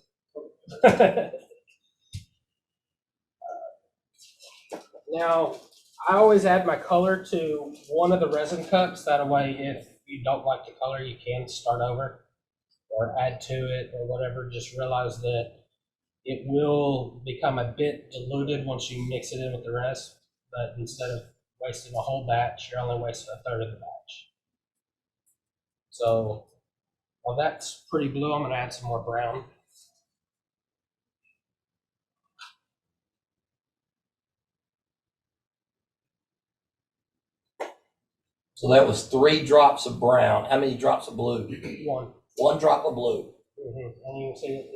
Now, I always add my color to one of the resin cups. That way, if you don't like the color, you can start over or add to it or whatever. Just realize that it will become a bit diluted once you mix it in with the rest. But instead of wasting a whole batch, you're only wasting a third of the batch. So while that's pretty blue, I'm going to add some more brown. So that was 3 drops of brown. How many drops of blue? 1. 1 drop of blue. And you can see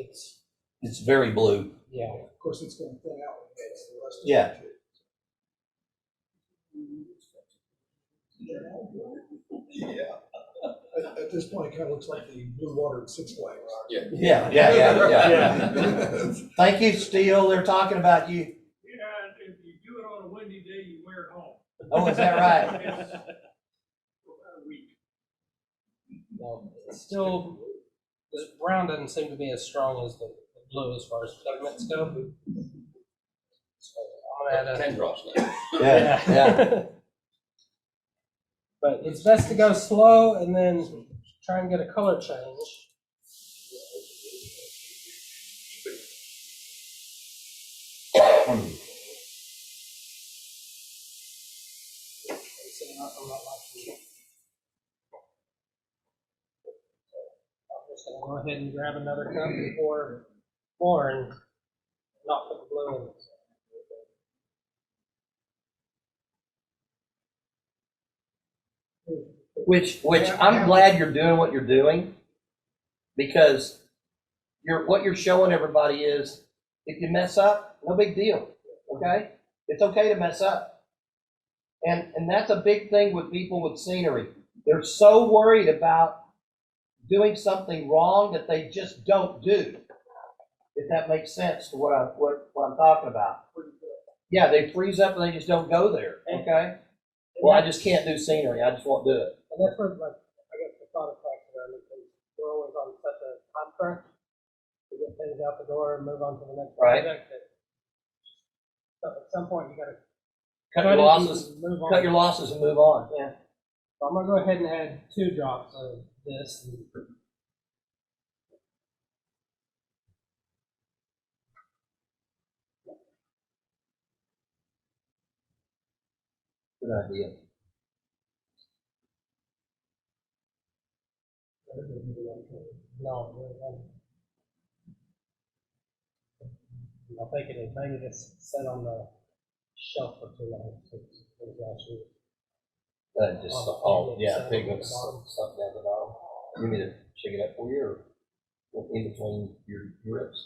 It's very blue. Yeah. Of course, it's going to thin out when it gets the rest of Yeah. Yeah. At this point, it kind of looks like the blue water at Six Flags. Yeah. Thank you, Steele. They're talking about you. Yeah, if you do it on a windy day, you wear it home. Oh, is that right? Well, it's still, the brown doesn't seem to be as strong as the blue as far as pigments go. So I'm gonna add 10 drops now. Yeah. But it's best to go slow and then try and get a color change. I'm just gonna go ahead and grab another cup and pour more and not put the blue in. Which I'm glad you're doing what you're doing, because what you're showing everybody is, if you mess up, no big deal. Okay? It's okay to mess up. And that's a big thing with people with scenery. They're so worried about doing something wrong that they just don't do. If that makes sense to what I'm talking about. Yeah, they freeze up and they just don't go there. Okay? Well, I just can't do scenery. I just won't do it. And that's where, like, I guess the thought effects around it, because we're always on such a time crunch to get things out the door and move on to the next project. That at some point you got to cut your losses and move on. Yeah. So I'm gonna go ahead and add 2 drops of this. Good idea. No, I think it is. Maybe this set on the shelf for too long. Pigments, something down the bottom. You need to shake it up for you, or in between your grips.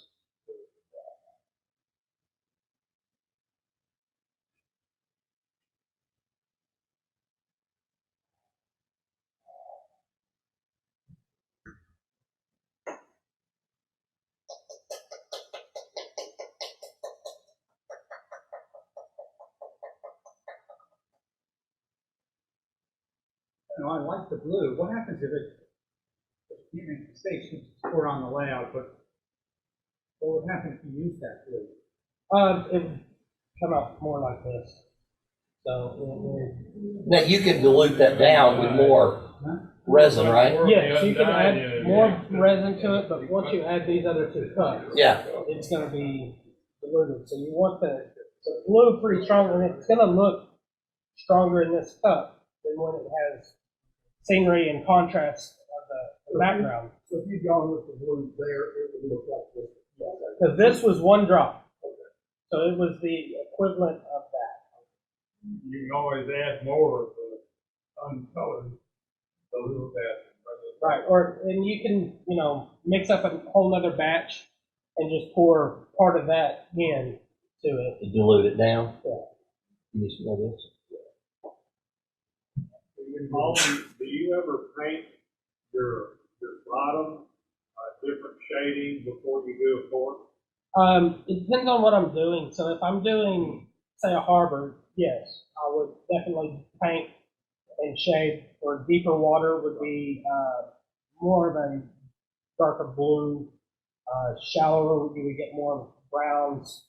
No, I like the blue. What happens if you make mistakes? You pour on the layout, but what would happen if you use that blue? It would come out more like this. So Now you can dilute that down with more resin, right? yes, you can add more resin to it, but once you add these other two cups, Yeah. it's going to be diluted. So you want the glue pretty strong, and it's going to look stronger in this cup than when it has scenery and contrast of the background. So if you'd gone with the blue there, it would look like this. Because this was one drop, so it was the equivalent of that. You can always add more of the uncolored, a little bit. Right, and you can, mix up a whole nother batch and just pour part of that in to it. To dilute it down. Yeah. You just know this. Do you ever paint your bottom different shading before you do a pour? It depends on what I'm doing. So if I'm doing, say, a harbor, yes, I would definitely paint and shade. Or deeper water would be more of a darker blue. Shallower, you would get more browns.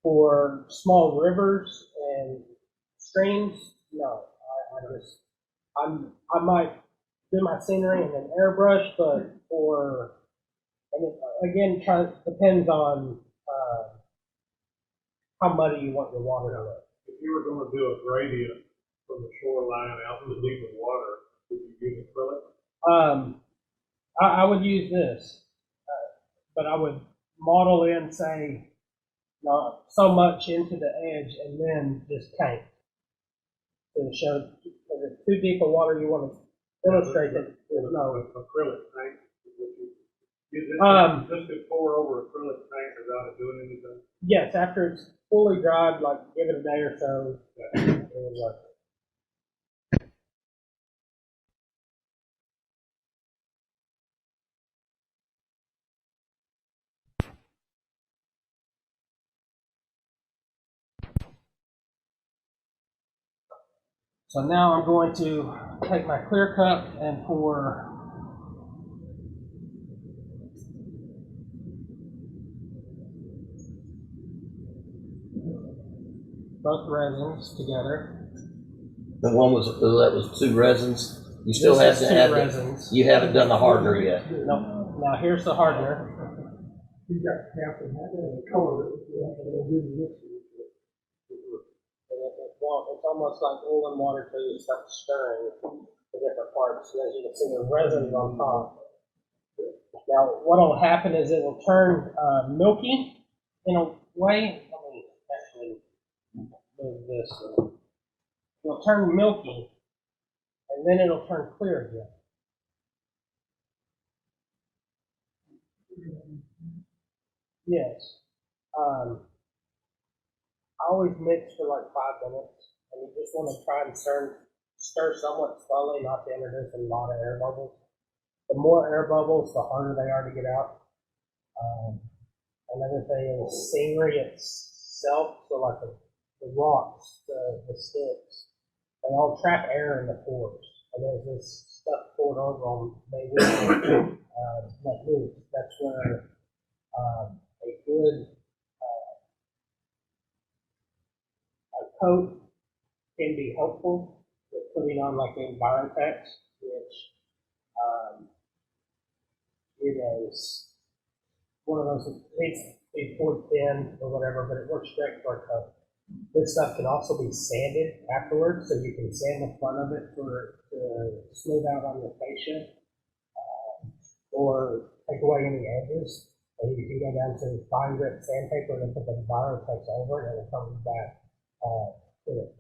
For small rivers and streams, no. I might do my scenery and then airbrush, but and it, again, depends on how muddy you want your water to look. If you were going to do a gradient from the shoreline out to the deeper water, would you use acrylic? I would use this, but I would model in, say, so much into the edge and then just paint to show. If it's too deep of water, you want to illustrate that there's no acrylic paint. Just to pour over acrylic paint without it doing anything. Yes, after it's fully dried, like give it a day or so, it will work. So now I'm going to take my clear cup and pour both resins together. The one was that was two resins. You still have to add resins. You haven't done the hardener yet. No. Now here's the hardener. You've got half of that color. It's almost like oil and water until you start stirring the different parts. And as you can see, the resin's on top. Now, what will happen is it will turn milky in a way. Let me actually move this. It'll turn milky, and then it'll turn clear again. Yes. I always mix for like 5 minutes, and you just want to try and stir somewhat slowly, not to introduce a lot of air bubbles. The more air bubbles, the harder they are to get out. Another thing is scenery itself, so like the rocks, the sticks, they all trap air in the pores. And as this stuff poured over them, they will let loose. That's where a good coat can be helpful with putting on like the Envirotex, which it is one of those that needs to be poured thin or whatever, but it works great for a coat. This stuff can also be sanded afterwards, so you can sand the front of it to smooth out on your fascia, or take away any edges. And you can go down to fine grit sandpaper and put the Envirotex over it, and it comes back to it.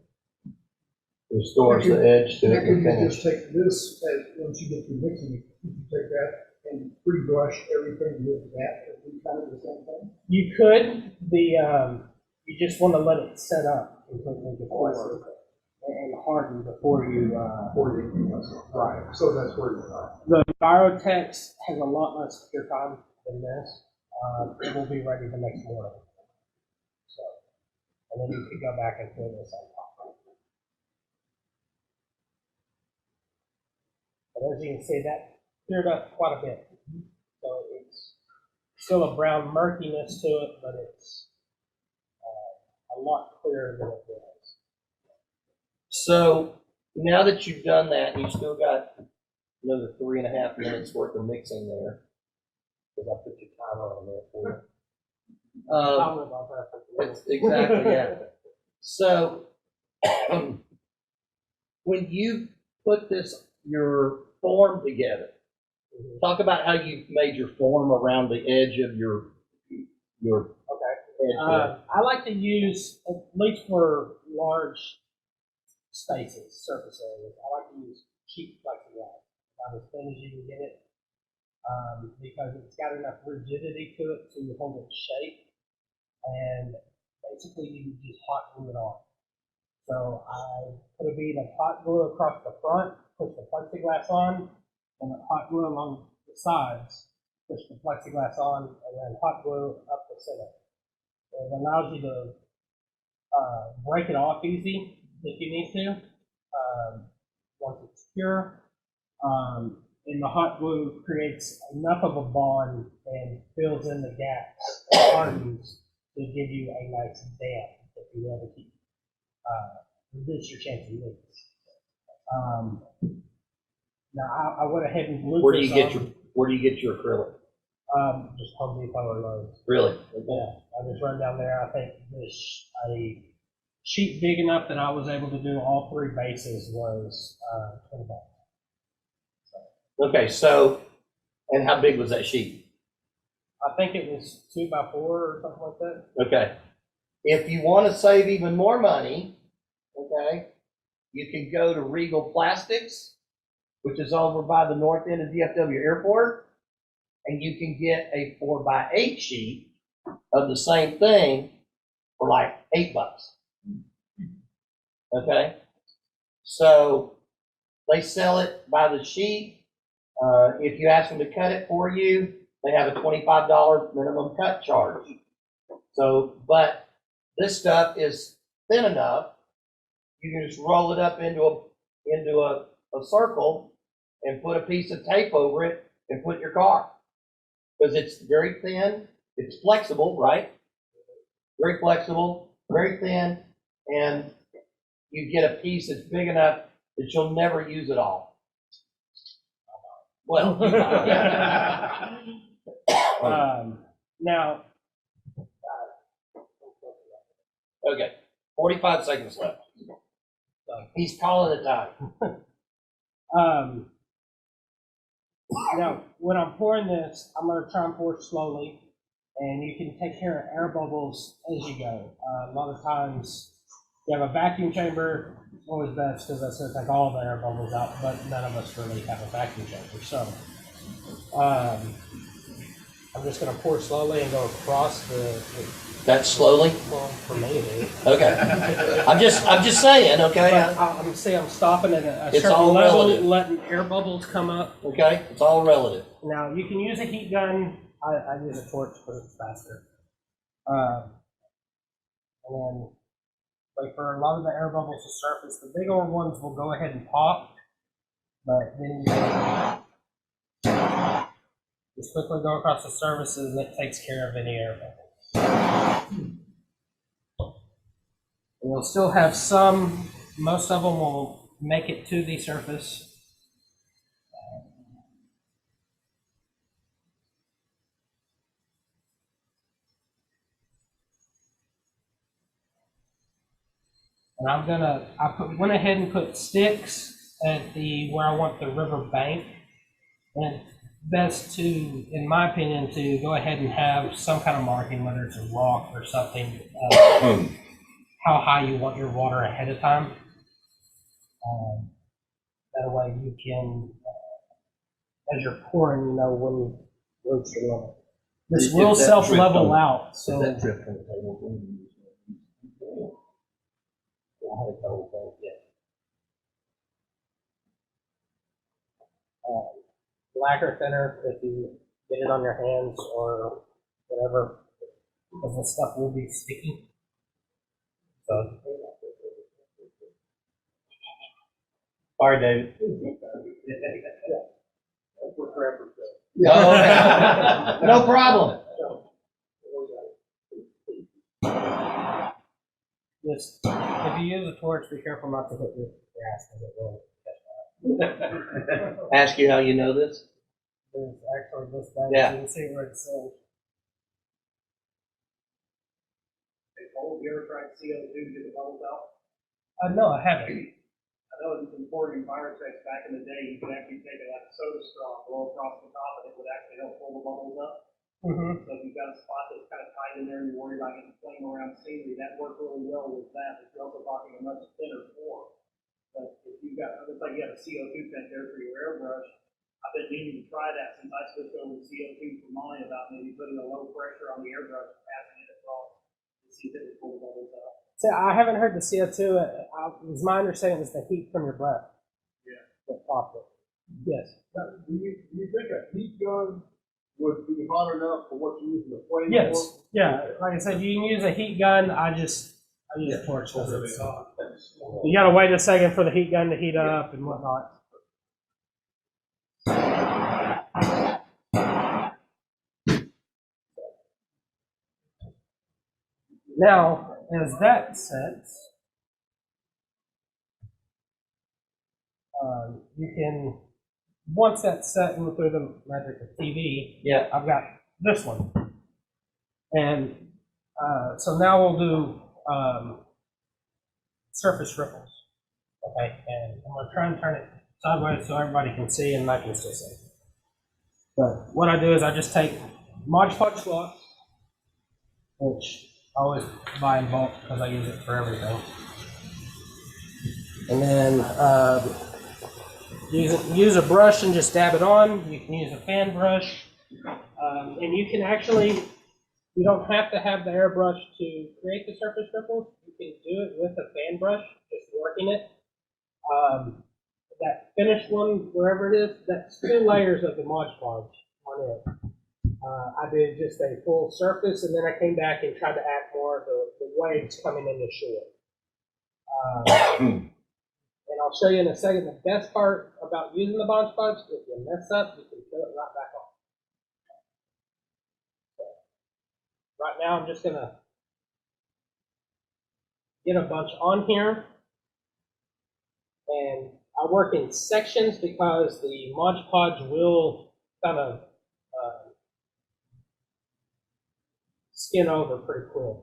Restores the edge to it. You can just take this, once you get through mixing it, you can take that and pre-brush everything with that, and do kind of the same thing. You could, you just want to let it set up completely before and harden before you. Right. So that's where you are. The Envirotex has a lot less cure time than this. It will be ready the next morning. So, and then you can go back and fill this on top. And as you can see, that cleared up quite a bit. So it's still a brown murkiness to it, but it's a lot clearer than it was. So now that you've done that, you still got another 3.5 minutes worth of mixing there. Because I put your timer on there for you. Exactly, yeah. So when you put your form together, talk about how you made your form around the edge of your edge. I like to use, at least for large spaces, surface areas, I like to use cheap plexiglass, about as thin as you can get it, because it's got enough rigidity to it to hold its shape, and basically you just hot glue it on. So I put a bead of hot glue across the front, push the plexiglass on, and hot glue along the sides, push the plexiglass on, and then hot glue up the center. It allows you to break it off easy if you need to, once it's pure. And the hot glue creates enough of a bond and fills in the gaps, hardens, to give you a nice damp if you want to keep, reduce your chance of leaks. Now I went ahead and glued Where do you get your acrylic? Just Home Depot or Lowe's. Really? Okay. Yeah, I just run down there. I think this a sheet big enough that I was able to do all 3 bases was $20. Okay, so, and how big was that sheet? I think it was 2x4 or something like that. Okay. If you want to save even more money, okay, you can go to Regal Plastics, which is over by the north end of DFW Airport, and you can get a 4x8 sheet of the same thing for like $8. Okay? So they sell it by the sheet. If you ask them to cut it for you, they have a $25 minimum cut charge. So, but this stuff is thin enough, you can just roll it up into a circle and put a piece of tape over it and put in your car. Because it's very thin, it's flexible, right? Very flexible, very thin, and you get a piece that's big enough that you'll never use it all. Well, you might. Now, okay, 45 seconds left. He's calling it time. Now, when I'm pouring this, I'm going to try and pour slowly, and you can take care of air bubbles as you go. A lot of times, you have a vacuum chamber, it's always best because that's going to take all the air bubbles out, but none of us really have a vacuum chamber. So, I'm just going to pour slowly and go across the That's slowly? Well, for me it is. Okay. I'm just saying, okay? I'm stopping at a It's certain all level, relative. letting air bubbles come up. Okay, it's all relative. Now, you can use a heat gun. I use a torch because it's faster. And then, like for a lot of the air bubbles to surface, the bigger ones will go ahead and pop. But then you just quickly go across the surfaces and it takes care of any air bubbles. And you'll still have some, most of them will make it to the surface. And went ahead and put sticks at where I want the river bank. And it's best to, in my opinion, to go ahead and have some kind of marking, whether it's a rock or something, how high you want your water ahead of time. That way you can, as you're pouring, you know when you reach your limit. This will self-level out. So that drift on the table? I had the whole thing, yeah. Lacquer thinner, if you get it on your hands or whatever, because the stuff will be sticky. So. Sorry, David. That's what forever No problem. Just, if you use a torch, be careful not to hit your grass because it will catch fire. Ask you how you know this? There's actually this thing, Yeah. you can see where it's saying. Hey, Cole, have you ever tried CO2 to get the bubbles out? No, I haven't. I know in emporium fire trucks back in the day, you could actually take like a soda straw, blow across the top, and it would actually help pull the bubbles up. Mm-hmm. So if you've got a spot that's kind of tight in there and you're worried about getting flame around scenery, that worked really well with that. But you're also talking a much thinner core. But if you've got, it looks like you have a CO2 tank there for your airbrush, I've been needing to try that since I switched over to CO2 for mine, about maybe putting a low pressure on the airbrush and passing it across to see if it would pull the bubbles out. So I haven't heard the CO2. It was my understanding it's the heat from your breath. Yeah. That popped it. Yes. Now, do you think a heat gun would be hot enough for what you're using the flame for? Yes. Yeah. Like I said, you can use a heat gun. I use a torch because it's hot. You gotta wait a second for the heat gun to heat up and whatnot. Now, as that sets, you can, once that's set and through the magic of TV, Yeah. I've got this one. And so now we'll do surface ripples. Okay, and I'm going to try and turn it sideways so everybody can see and I can still see. But what I do is I just take Mod Podge blocks, which I always buy in bulk because I use it for everything. And then use a brush and just dab it on. You can use a fan brush. And you can actually, you don't have to have the airbrush to create the surface ripples. You can do it with a fan brush, just working it. That finished one, wherever it is, that's 2 layers of the Mod Podge on it. I did just a full surface, and then I came back and tried to add more of the waves coming into shore. And I'll show you in a second the best part about using the Mod Podge. If you mess up, you can fill it right back off. So, right now, I'm just going to get a bunch on here. And I work in sections because the Mod Podge will kind of skin over pretty quick.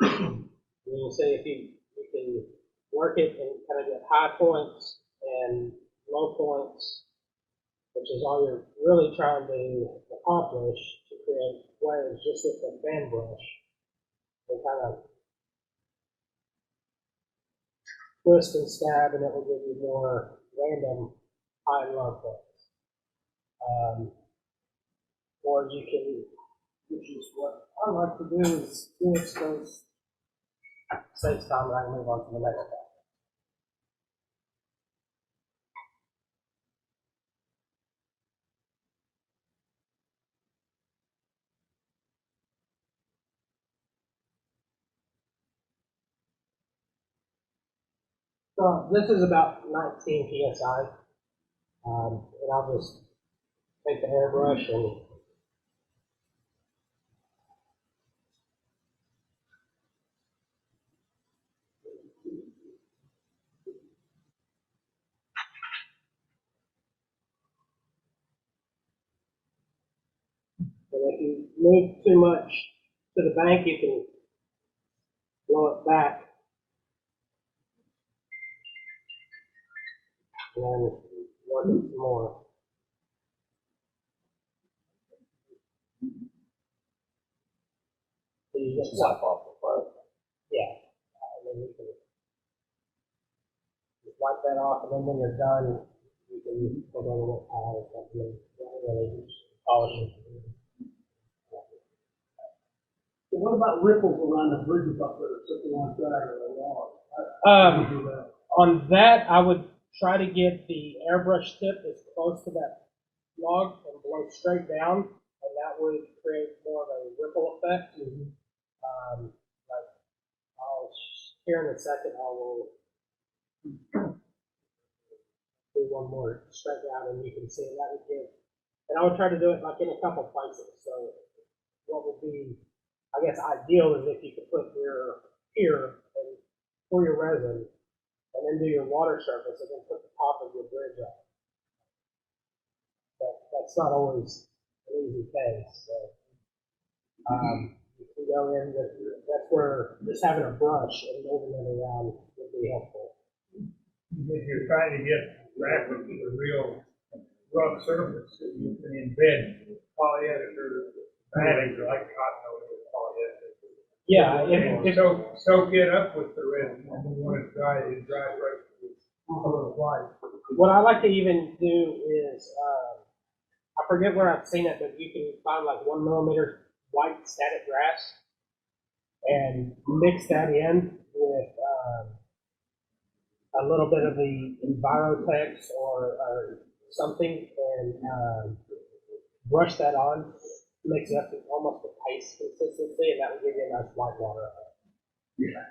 You can see if you can work it and kind of get high points and low points, which is all you're really trying to accomplish to create waves just with the fan brush. And kind of twist and stab, and it will give you more random high and low points. Or you can, which is what I like to do, is finish those. Saves time, and I can move on to the next one. So this is about 19 psi, and I'll just take the airbrush and if you move too much to the bank, you can blow it back and then work it some more. So you just wipe off the front. Yeah. And then you can just wipe that off, and then when you're done, you can put on a little towel or something and really polish it. So what about ripples around the bridge buckler or something like that, or a log? On that, I would try to get the airbrush tip as close to that log and blow straight down, and that would create more of a ripple effect. Like here in a second, I will Do one more straight down and you can see that would give. And I would try to do it like in a couple places. So what would be, I guess, ideal is if you could put your here and pour your resin and then do your water surface and then put the top of your bridge on. But that's not always an easy case. So, you can go in with, that's where just having a brush and moving it around would be helpful. If you're trying to get rapid to the real rough surface, you can embed polyester bags like cotton over polyester. Yeah, if soak it up with the resin, and then when it's dry, it dries right through. A little white. What I like to even do is, I forget where I've seen it, but you can find like 1 millimeter white static grass and mix that in with a little bit of the Envirotex or something and brush that on, mix it up to almost a paste consistency, and that will give you a nice white water. Yeah.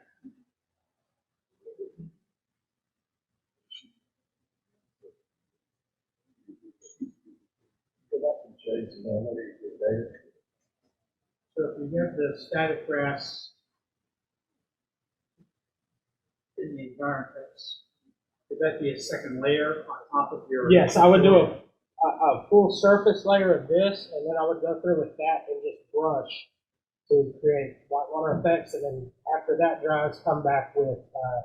So if you get the static grass in the environment, would that be a second layer on top of your? Yes, I would do a full surface layer of this, and then I would go through with that and just brush to create whitewater effects, and then after that dries, come back with,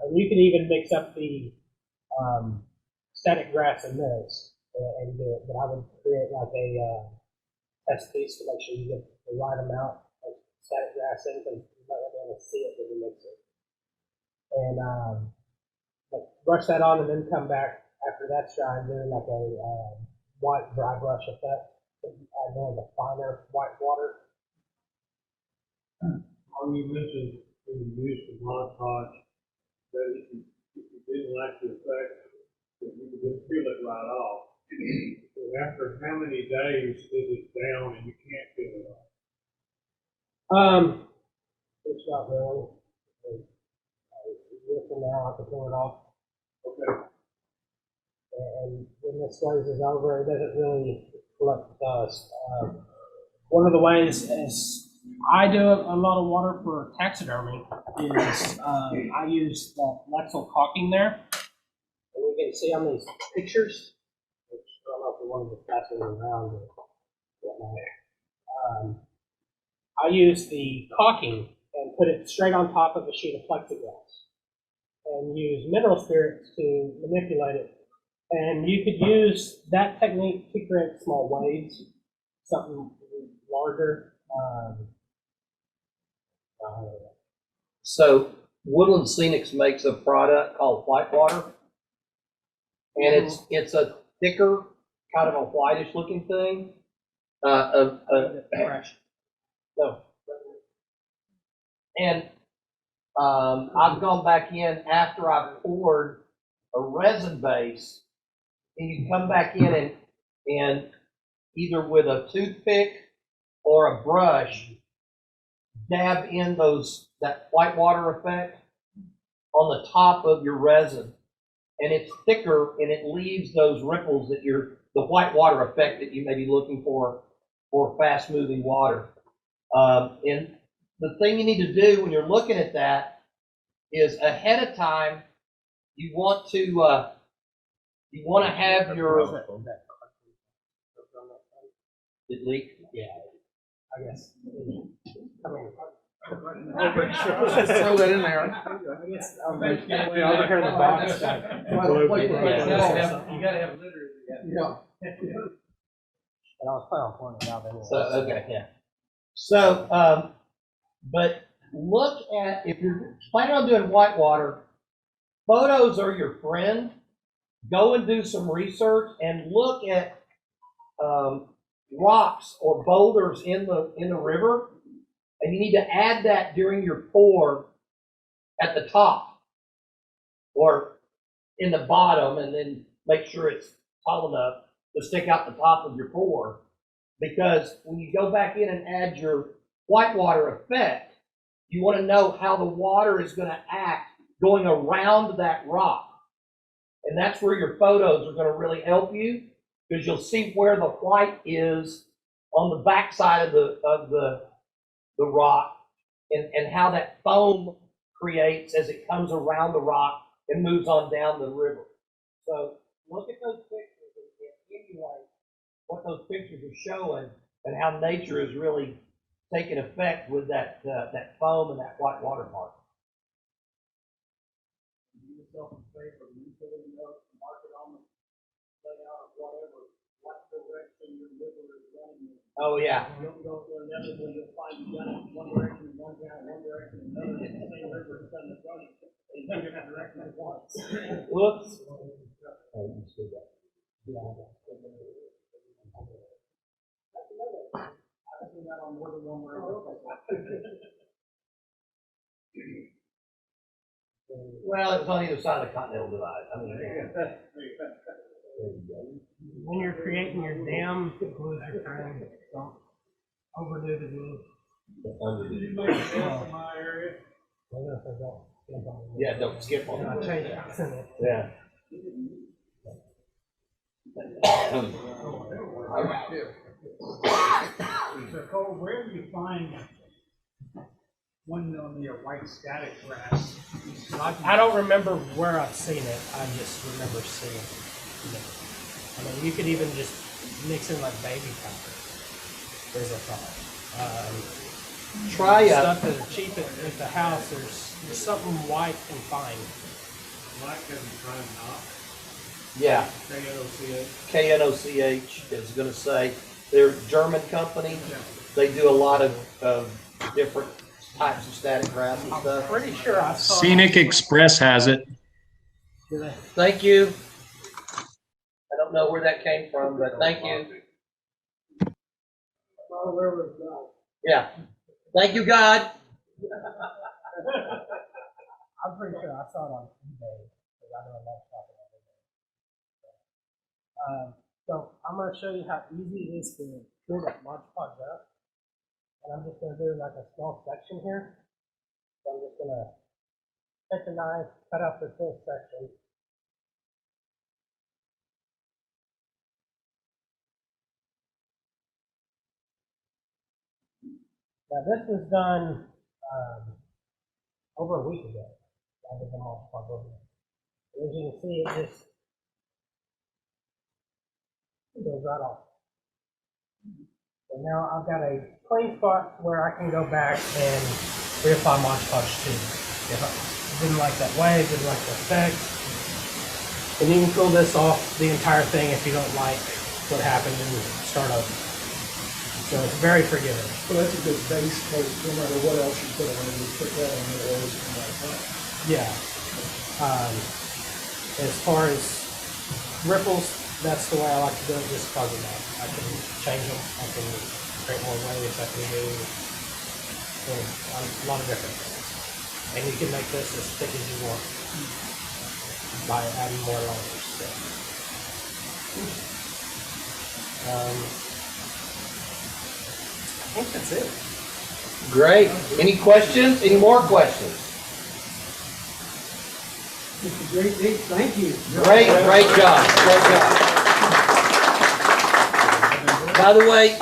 and you can even mix up the static grass in this and do it, but I would create like a test piece to make sure you get the right amount of static grass in, because you're not going to be able to see it when you mix it. And brush that on and then come back after that's dry and do like a white dry brush effect. Add more of the finer white water. You mentioned when you use the Mod Podge, that if you didn't like the effect, that you could just peel it right off. So after how many days is it down and you can't peel it off? It's not really. A year from now, I can pull it off. Okay. And when this glaze is over, it doesn't really collect dust. One of the ways is I do a lot of water for taxidermy is I use that Lexel caulking there. And you can see on these pictures, which I don't know if you wanted to pass it around or whatnot. I use the caulking and put it straight on top of a sheet of plexiglass and use mineral spirits to manipulate it. And you could use that technique to create small waves, something larger. So Woodland Scenics makes a product called Whitewater, and it's a thicker, kind of a whitish looking thing. Rash. No. And I've gone back in after I've poured a resin base, and you come back in and either with a toothpick or a brush, dab in that whitewater effect on the top of your resin, and it's thicker and it leaves those ripples that the whitewater effect that you may be looking for fast moving water. And the thing you need to do when you're looking at that is ahead of time you want to have your Did leak? Yeah, I guess. I mean, just throw that in there. I guess over here in the box. You gotta have literally. Yeah. And I was planning on pointing it out anyway. So, okay, yeah. So, but look at, if you're planning on doing whitewater, photos are your friend. Go and do some research and look at rocks or boulders in the river, and you need to add that during your pour at the top or in the bottom, and then make sure it's tall enough to stick out the top of your pour. Because when you go back in and add your whitewater effect, you want to know how the water is going to act going around that rock. And that's where your photos are gonna really help you, because you'll see where the white is on the backside of the rock, and how that foam creates as it comes around the rock and moves on down the river. So look at those pictures and emulate what those pictures are showing and how nature is really taking effect with that foam and that white water mark. Do yourself a favor, you put in notes, mark it on the layout of whatever, what direction your river is running in. Oh, yeah. You'll inevitably you'll find you got it one direction, one down, one direction, another, and the same river is running, in two different directions at once. Whoops. I've seen that on more than one railroad. Well, it was on either side of the Continental Divide. I mean, When you're creating your dam, lose your time. Don't overdo the glue. Did you make a mess in my area? yeah, don't skip on I'll it. change it. Yeah. So Cole, where do you find 1 millimeter white static grass? I don't remember where I've seen it. I just remember seeing it. I mean, you could even just mix in like baby powder. There's a thought. Try stuff that are cheap at the house. There's something white and fine. Black doesn't try not. Yeah. KNOCH. KNOCH is going to say they're a German company. They do a lot of different types of static grass and stuff. Pretty sure I saw. Scenic Express has it. Thank you. I don't know where that came from, but thank you. Oh, where was that? Yeah. Thank you, God. I'm pretty sure I saw it on eBay because I know I love shopping on eBay. So I'm going to show you how easy it is to fill that Mod Podge up. And I'm just going to do like a small section here. So I'm just going to take a knife, cut out this whole section. Now this was done over a week ago. I did the Mod Podge over there. And as you can see, it just goes right off. So now I've got a clean spot where I can go back and reapply Mod Podge too. If I didn't like that wave, didn't like the effect. And you can pull this off the entire thing if you don't like what happened and start over. So it's very forgiving. Well, that's a good base, because no matter what else you put on it, you put that on there, always come back up. Yeah. As far as ripples, that's the way I like to do it, just because of that. I can change them, I can create more waves, I can do a lot of different things. And you can make this as thick as you want by adding more layers. So. I think that's it. Great. Any questions? Any more questions? It's a great day, thank you. Great job. Great job. By the way,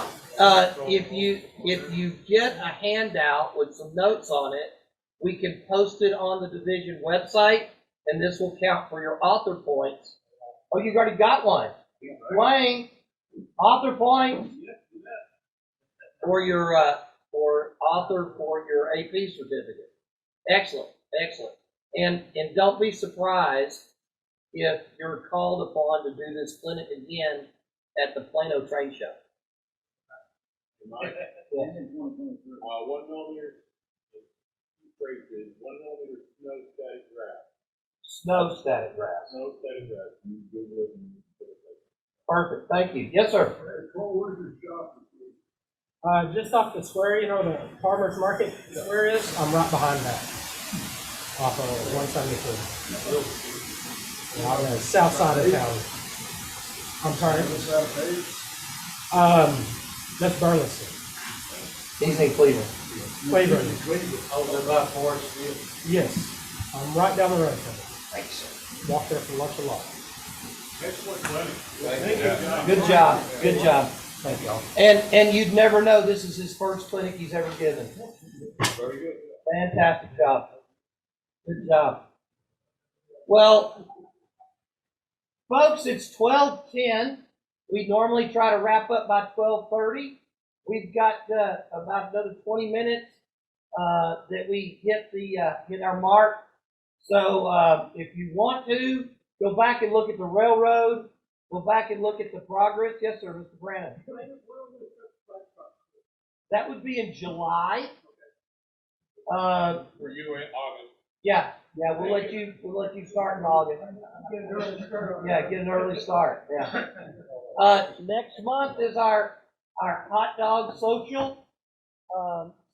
if you get a handout with some notes on it, we can post it on the division website, and this will count for your author points. Oh, you've already got one. Dwayne, author points for your author for your AP certificate. Excellent, excellent. And don't be surprised if you're called upon to do this clinic again at the Plano Train Show. 1 millimeter phrases, 1 millimeter snow static grass. Snow static grass. Snow static grass. You Google it and put it there. Perfect. Thank you. Yes, sir. Where's your shop? Just off the square, you know, the farmer's market square is, I'm right behind that. Off of 173. On the south side of town. I'm sorry. That's Burleson. He's in Cleveland. Cleveland. Oh, they're by Forest. Yes. I'm right down the road from it. Thanks, sir. walk there for lunch a lot. Excellent clinic. Good job, good job. Thank y'all. And you'd never know this is his first clinic he's ever given. Very good. Fantastic job. Good job. Well, folks, it's 12:10. We normally try to wrap up by 12:30. We've got about another 20 minutes that we hit our mark. So if you want to, go back and look at the railroad. Go back and look at the progress. Yes, sir, Mr. Brandon. That would be in July. For you in August. Yeah, we'll let you start in August. Yeah, get an early start. Yeah. Next month is our hot dog social.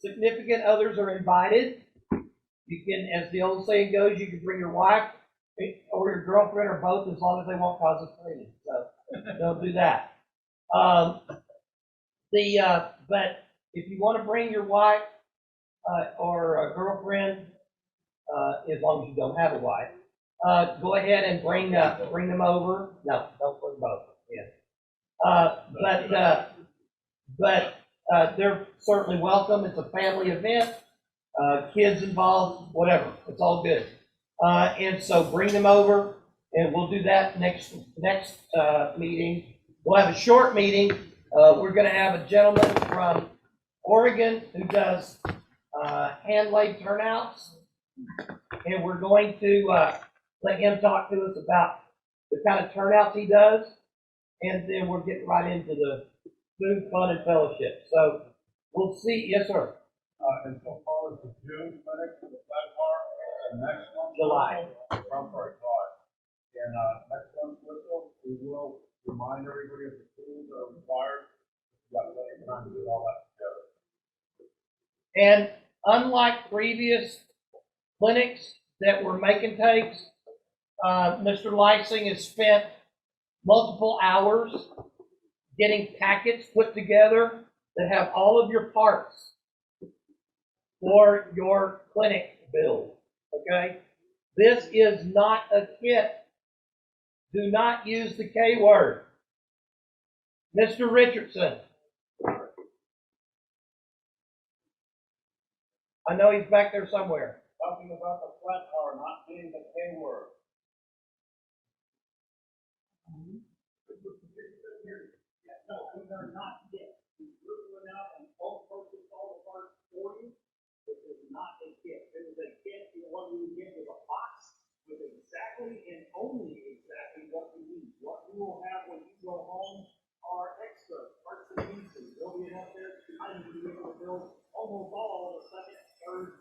Significant others are invited. You can, as the old saying goes, you can bring your wife or your girlfriend or both, as long as they won't cause us pain. So don't do that. But if you want to bring your wife or a girlfriend, as long as you don't have a wife, go ahead and bring them over. No, don't bring both. Yeah. But they're certainly welcome. It's a family event. Kids involved, whatever. It's all good. And so bring them over, and we'll do that next meeting. We'll have a short meeting. We're going to have a gentleman from Oregon who does hand-laid turnouts, and we're going to let him talk to us about the kind of turnouts he does, and then we're getting right into the food, fun, and fellowship. So we'll see. Yes, sir. And so far as the June clinic for the flat car, and next month. July. I'm sorry, July. And next month's whistle, we will remind everybody of the tools that are required. We've got plenty of time to do all that together. And unlike previous clinics that were making takes, Mr. Lysing has spent multiple hours getting packets put together that have all of your parts for your clinic build. Okay? This is not a kit. Do not use the K word. Mr. Richardson. I know he's back there somewhere. Talking about the flat car, not being the K word. No, these are not kits. We're going out and bulk purchase all the parts for you. This is not a kit. This is a kit, the one we would get with a box with exactly and only exactly what we need. What we will have when you go home are extra parts and pieces. There'll be enough there to be able to build almost all of the second, third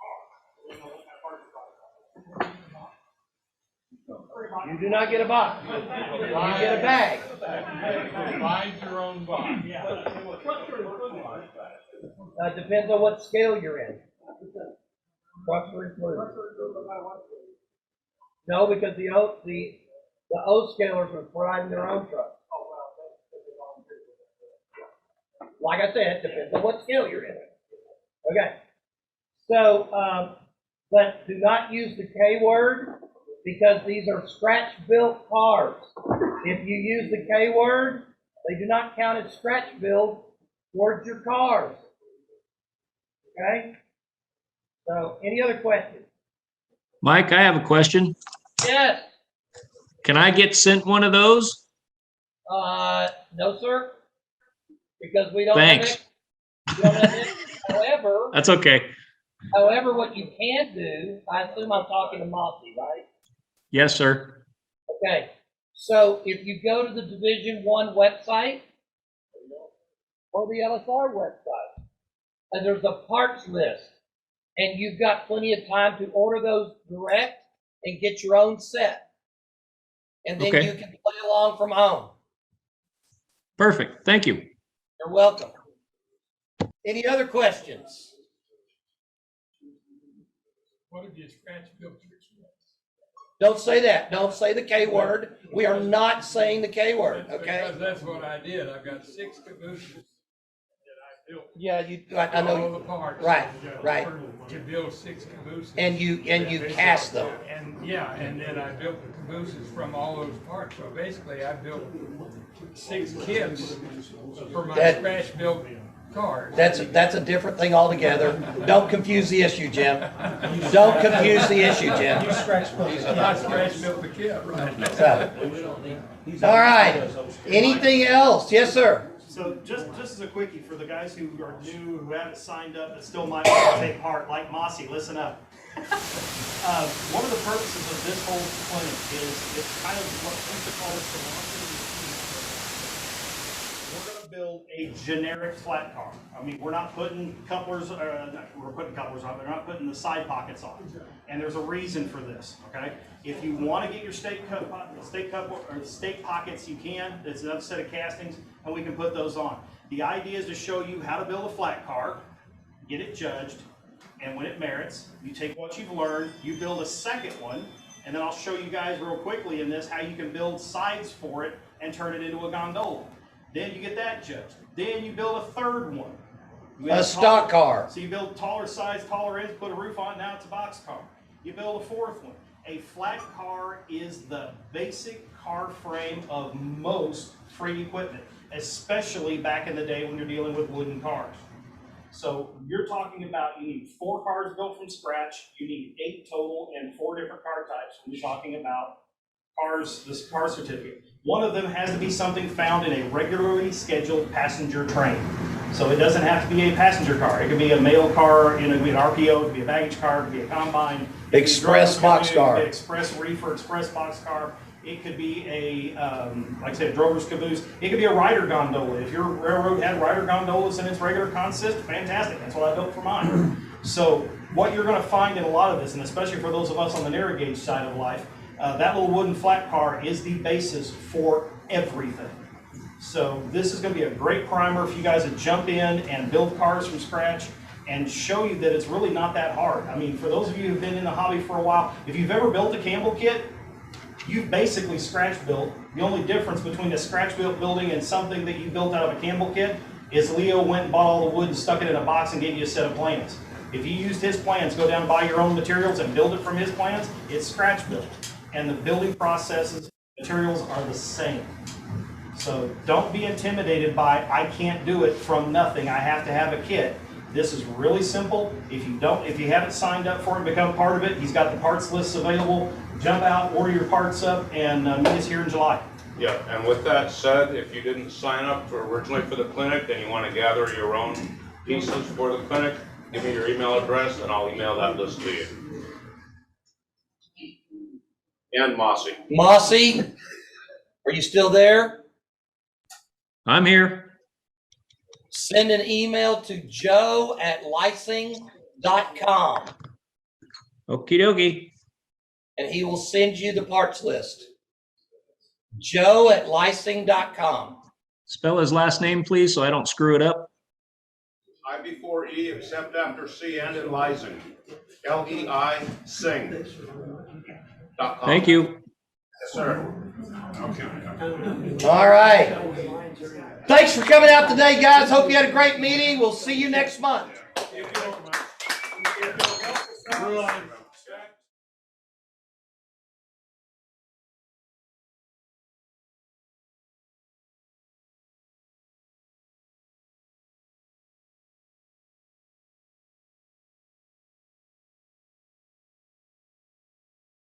car. We know what kind of parts you're talking about. You do not get a box. You get a bag. Provide your own box. Depends on what scale you're in. Trucks are included. No, because the O scalers are providing their own trucks. Like I said, depends on what scale you're in. Okay. So, but do not use the K word, because these are scratch-built cars. If you use the K word, they do not count as scratch-build towards your cars. Okay? So, any other questions? Mike, I have a question. Yes. Can I get sent one of those? No, sir. Because we don't Thanks. have it. However, That's okay. However, what you can do, I assume I'm talking to Mossy, right? Yes, sir. Okay. So if you go to the Division I website or the LSR website, and there's a parts list, and you've got plenty of time to order those direct and get your own set. And then you can play along from home. Perfect. Thank you. You're welcome. Any other questions? What if you scratch built your Don't say that. Don't say the K word. We are not saying the K word, okay? Because that's what I did. I've got 6 cabooses that I Yeah, I know. All the parts. Right, right. To build 6 cabooses. And you cast them. And, yeah, and then I built the cabooses from all those parts. So basically, I built 6 kits for my scratch-built cars. That's a different thing altogether. Don't confuse the issue, Jim. Don't confuse the issue, Jim. You scratch-built. I scratch-built the kit, right? So, all right. Anything else? Yes, sir. So just as a quickie for the guys who are new, who haven't signed up, but still might want to take part, like Mossy, listen up. One of the purposes of this whole clinic is it's kind of what we used to call it. We're going to build a generic flat car. I mean, we're not putting couplers, we're putting couplers on, but we're not putting the side pockets on. And there's a reason for this, okay? If you want to get your stake pockets, you can. It's another set of castings, and we can put those on. The idea is to show you how to build a flat car, get it judged, and when it merits, you take what you've learned, you build a second one, and then I'll show you guys real quickly in this how you can build sides for it and turn it into a gondola. Then you get that judged. Then you build a third one. A stock car. So you build taller sides, taller ends, put a roof on it, now it's a box car. You build a fourth one. A flat car is the basic car frame of most free equipment, especially back in the day when you're dealing with wooden cars. So you're talking about you need 4 cars built from scratch, you need 8 total and 4 different car types. We're talking about cars, this car certificate. One of them has to be something found in a regularly scheduled passenger train. So it doesn't have to be a passenger car. It could be a mail car, it could be an RPO, it could be a baggage car, it could be a combine. Express box car. Express reefer, express box car. It could be a, like I said, drover's caboose. It could be a rider gondola. If your railroad had rider gondolas in its regular consist, fantastic. That's what I built for mine. So what you're going to find in a lot of this, and especially for those of us on the narrow gauge side of life, that little wooden flat car is the basis for everything. So this is going to be a great primer for you guys to jump in and build cars from scratch and show you that it's really not that hard. I mean, for those of you who've been in the hobby for a while, if you've ever built a Campbell kit, you've basically scratch built. The only difference between a scratch built building and something that you built out of a Campbell kit is Leo went and bought all the wood and stuck it in a box and gave you a set of plans. If you used his plans, go down and buy your own materials and build it from his plans, it's scratch built. And the building processes, materials are the same. So don't be intimidated by, I can't do it from nothing, I have to have a kit. This is really simple. If you haven't signed up for it and become part of it, he's got the parts lists available. Jump out, order your parts up, and meet us here in July. Yeah, and with that said, if you didn't sign up originally for the clinic and you want to gather your own pieces for the clinic, give me your email address and I'll email that list to you. And Mossy. Mossy, are you still there? I'm here. Send an email to joe@licing.com. Okie dokie. And he will send you the parts list. joe@licing.com. Spell his last name, please, so I don't screw it up. I before E, except after C and in Lising. L-E-I Sing. Thank you. Yes, sir. Okay. All right. Thanks for coming out today, guys. Hope you had a great meeting. We'll see you next month.